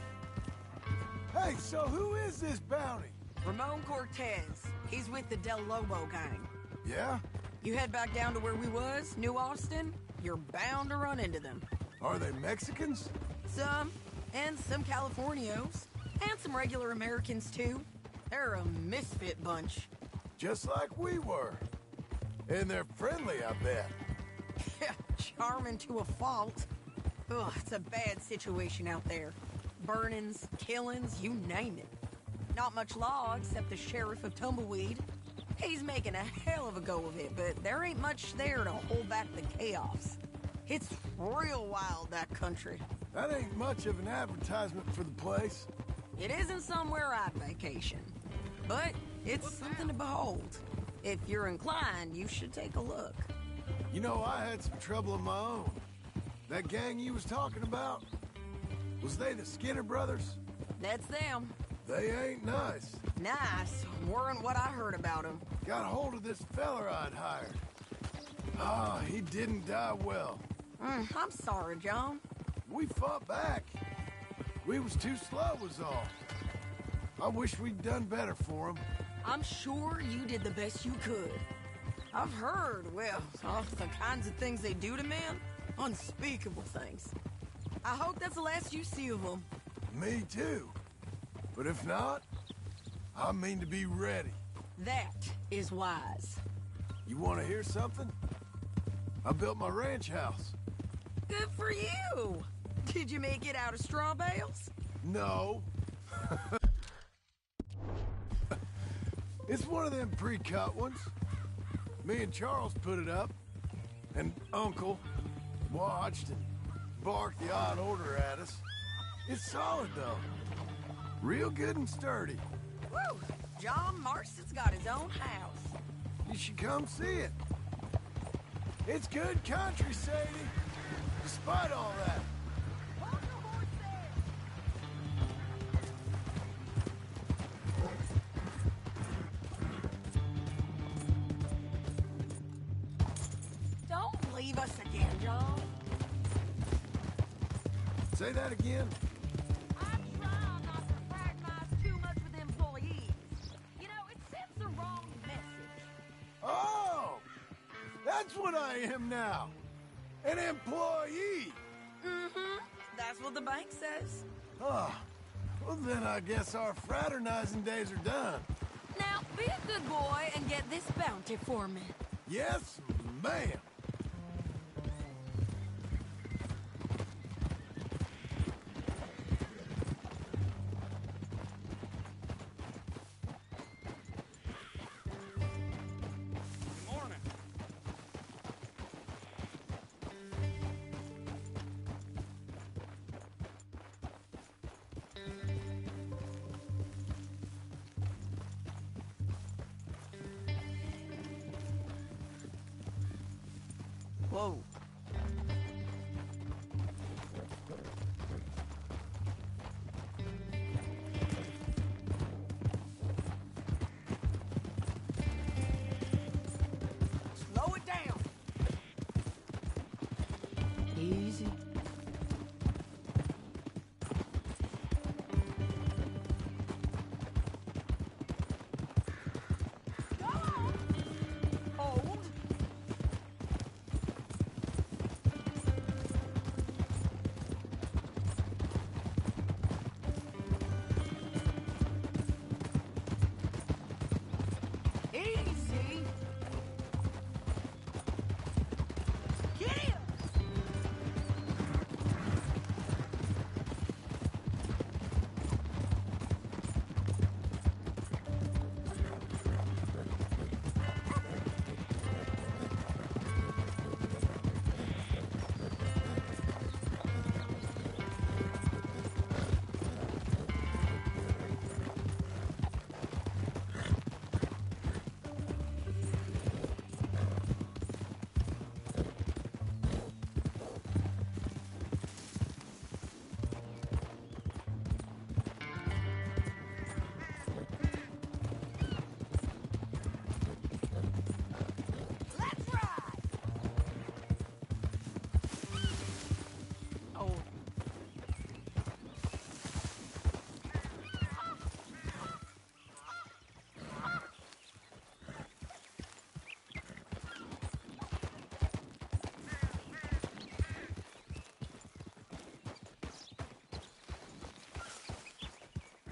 Hey, so who is this bounty? Ramon Cortez. He's with the Del Lobo gang. Yeah? You head back down to where we was, New Austin, you're bound to run into them. Are they Mexicans? Some, and some Californios, and some regular Americans too. They're a misfit bunch. Just like we were. And they're friendly, I bet. Yeah, charming to a fault. Ugh, it's a bad situation out there. Burnings, killings, you name it. Not much law except the sheriff of Tumbleweed. He's making a hell of a go of it, but there ain't much there to hold back the chaos. It's real wild, that country. That ain't much of an advertisement for the place. It isn't somewhere I'd vacation, but it's something to behold. If you're inclined, you should take a look. You know, I had some trouble of my own. That gang you was talking about, was they the Skinner brothers? That's them. They ain't nice. Nice. Weren't what I heard about them. Got hold of this feller I'd hired. Ah, he didn't die well. I'm sorry, John. We fought back. We was too slow was all. I wish we'd done better for him. I'm sure you did the best you could. I've heard, well, the kinds of things they do to men. Unspeakable things. I hope that's the last you see of them. Me too. But if not, I mean to be ready. That is wise. You want to hear something? I built my ranch house. Good for you. Did you make it out of straw bales? No. It's one of them pre-cut ones. Me and Charles put it up, and Uncle watched and barked the odd order at us. It's solid, though. Real good and sturdy. Woo! John Marston's got his own house. You should come see it. It's good country, Sadie. Despite all that. Hold your horse there. Don't leave us again, John. Say that again. I'm trying not to fraternize too much with employees. You know, it sends the wrong message. Oh, I am now. An employee. Mm-hmm. That's what the bank says. Oh, well then I guess our fraternizing days are done. Now, be a good boy and get this bounty for me. Yes, ma'am. Morning. Whoa. Slow it down. Easy. Go on. Hold. Easy. Get him. Let's ride. Oh.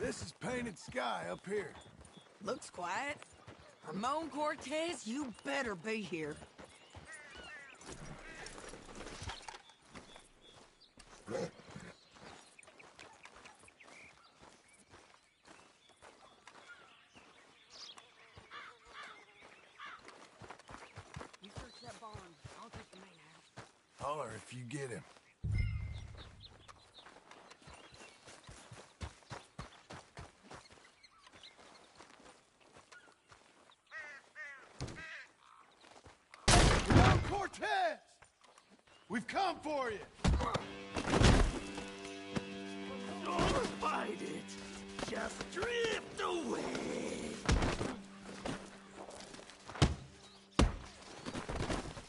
This is painted sky up here. Looks quiet. Ramon Cortez, you better be here. You search that barn. I'll take the main house. Holler if you get him. Ramon Cortez! We've come for you! Don't fight it. Just drift away.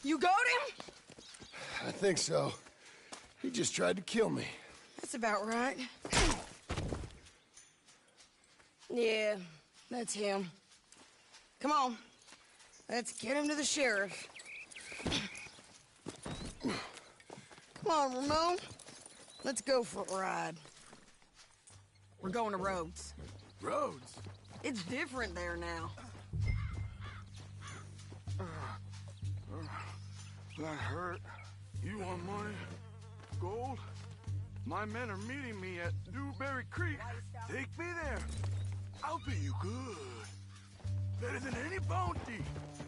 You got him? I think so. He just tried to kill me. That's about right. Yeah, that's him. Come on. Let's get him to the sheriff. Come on, Ramon. Let's go for a ride. We're going to Rhodes. Rhodes? It's different there now. That hurt. You want money? Gold? My men are meeting me at Dewberry Creek. Take me there. I'll pay you good. Better than any bounty.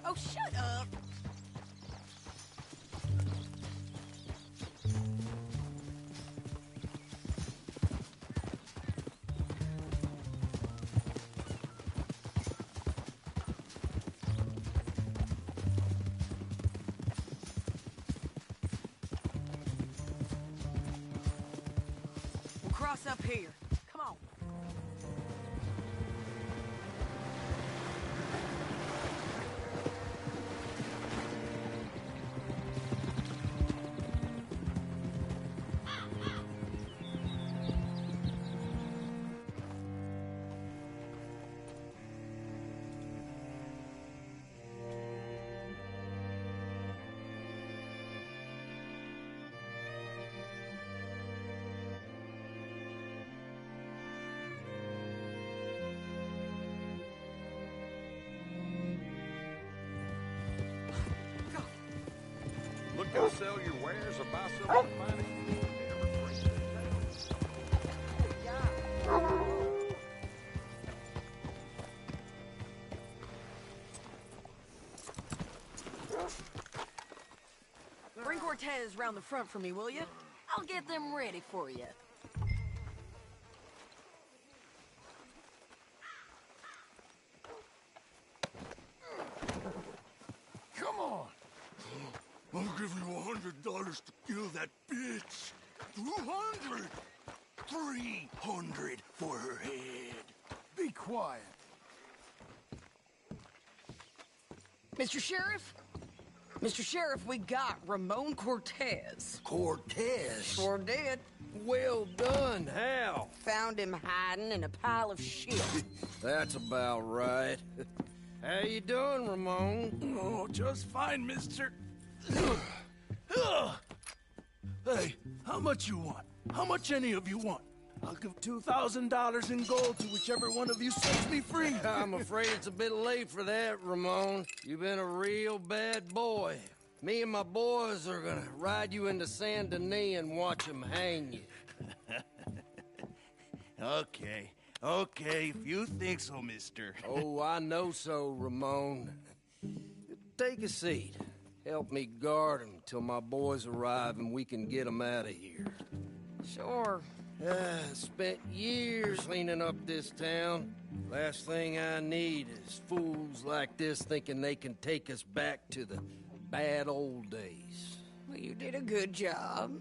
Oh, shut up. We'll cross up here. Come on. go sell your wares or buy something to find it? Bring Cortez round the front for me, will you? I'll get them ready for you. Come on. I'll give you $100 to kill that bitch. 200. 300 for her head. Be quiet. Mr. Sheriff? Mr. Sheriff, we got Ramon Cortez. Cortez? Sure did. Well done. How? Found him hiding in a pile of shit. That's about right. How you doing, Ramon? Oh, just fine, mister. Hey, how much you want? How much any of you want? I'll give $2,000 in gold to whichever one of you sets me free. I'm afraid it's a bit late for that, Ramon. You've been a real bad boy. Me and my boys are gonna ride you into Saint Denis and watch them hang you. Okay, if you think so, mister. Oh, I know so, Ramon. Take a seat. Help me guard him till my boys arrive and we can get them out of here. Sure. Spent years cleaning up this town. Last thing I need is fools like this thinking they can take us back to the bad old days. Well, you did a good job.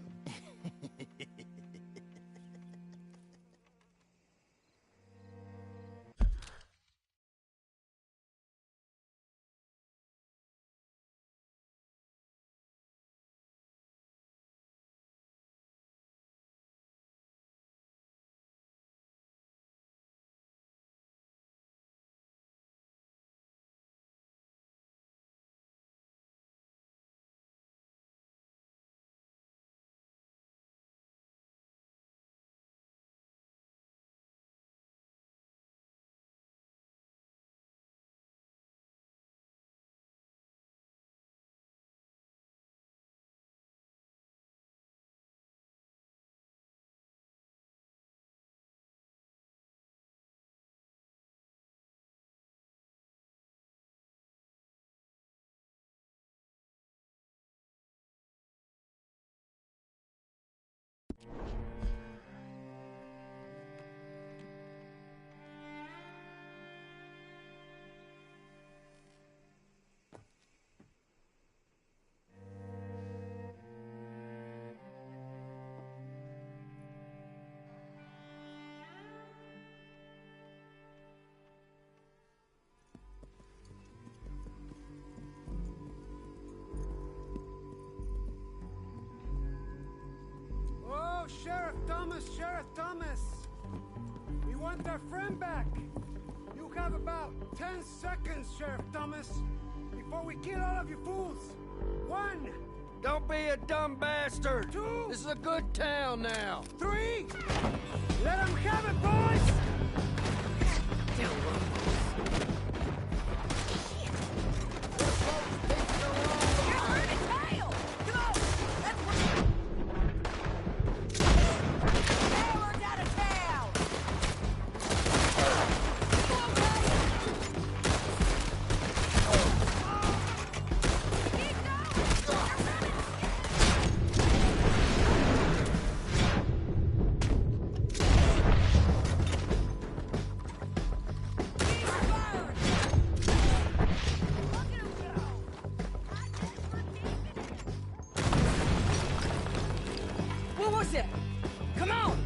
Sheriff Thomas! We want our friend back! You have about 10 seconds, Sheriff Thomas, before we kill all of you fools! 1! Don't be a dumb bastard! 2! This is a good town now! 3! Let them have it, boys! What was it? Come on!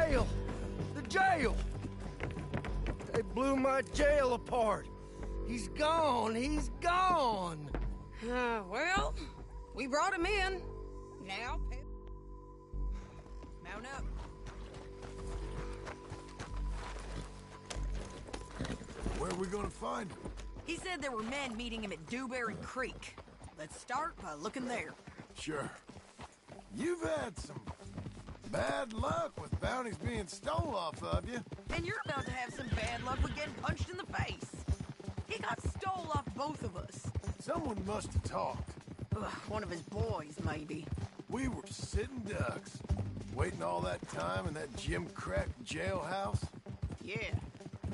Jail! The jail! They blew my jail apart. He's gone. He's gone. Well, we brought him in. Now, mount up. Where are we gonna find him? He said there were men meeting him at Dewberry Creek. Let's start by looking there. Sure. You've had some bad luck with bounties being stole off of you. And you're about to have some bad luck with getting punched in the face. He got stole off both of us. Someone must have talked. Ugh, one of his boys, maybe. We were sitting ducks, waiting all that time in that gim-crack jailhouse. Yeah,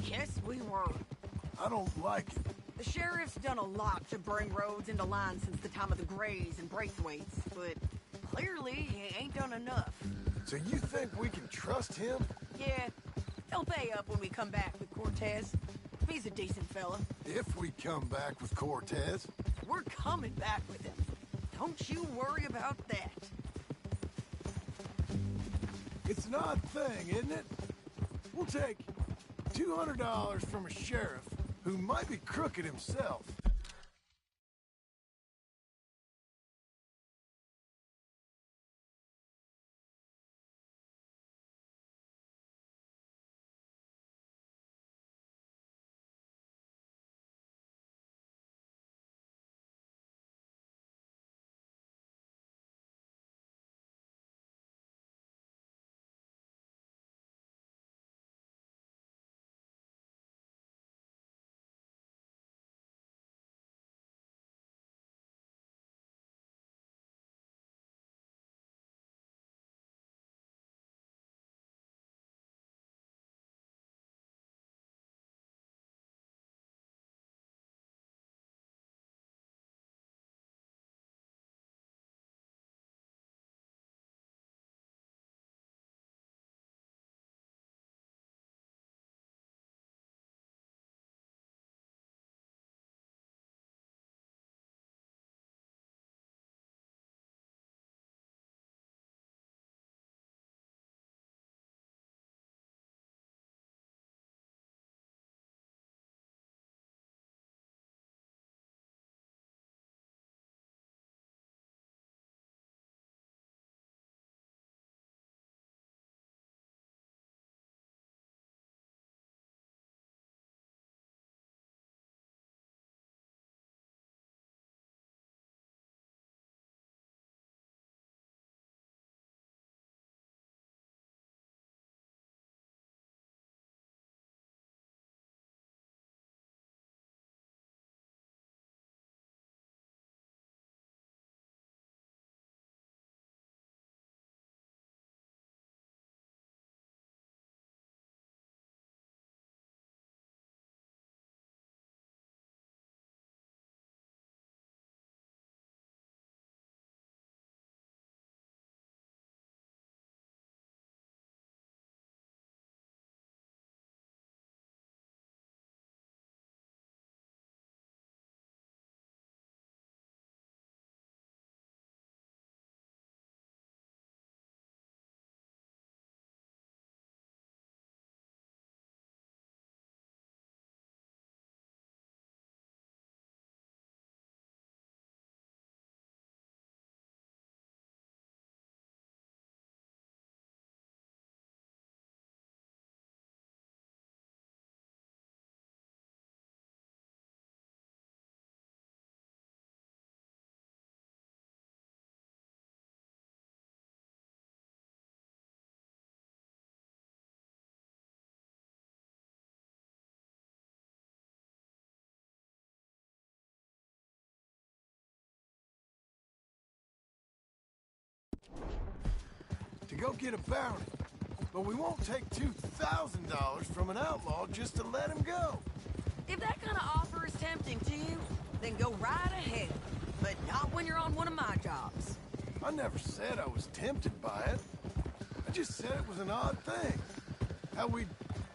yes we were. I don't like it. The sheriff's done a lot to bring roads into line since the time of the Grays and Braithwaites, but clearly he ain't done enough. So you think we can trust him? Yeah, he'll pay up when we come back with Cortez. He's a decent fella. If we come back with Cortez. We're coming back with him. Don't you worry about that. It's an odd thing, isn't it? We'll take $200 from a sheriff who might be crooked himself. To go get a bounty. But we won't take $2,000 from an outlaw just to let him go. If that kind of offer is tempting to you, then go right ahead. But not when you're on one of my jobs. I never said I was tempted by it. I just said it was an odd thing. How we'd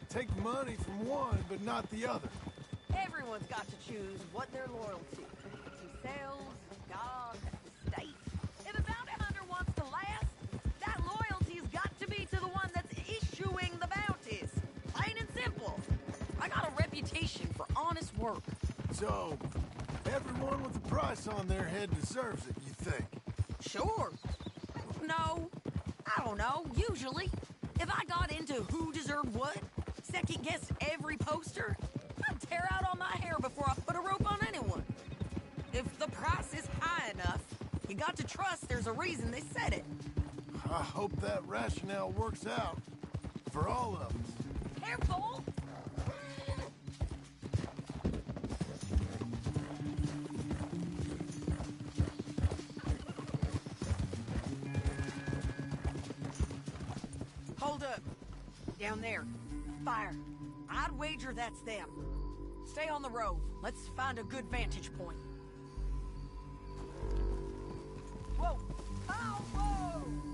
take money from one, but not the other. Everyone's got to choose what they're loyal to. Themselves, God, the state. If a bounty hunter wants to last, that loyalty's got to be to the one that's issuing reputation for honest work. So, everyone with a price on their head deserves it, you think? Sure. No, I don't know, usually. If I got into who deserved what, second-guessed every poster, I'd tear out all my hair before I put a rope on anyone. If the price is high enough, you got to trust there's a reason they said it. I hope that rationale works out for all of us. Careful! Hold up. Down there. Fire. I'd wager that's them. Stay on the road. Let's find a good vantage point. Whoa! Oh, whoa!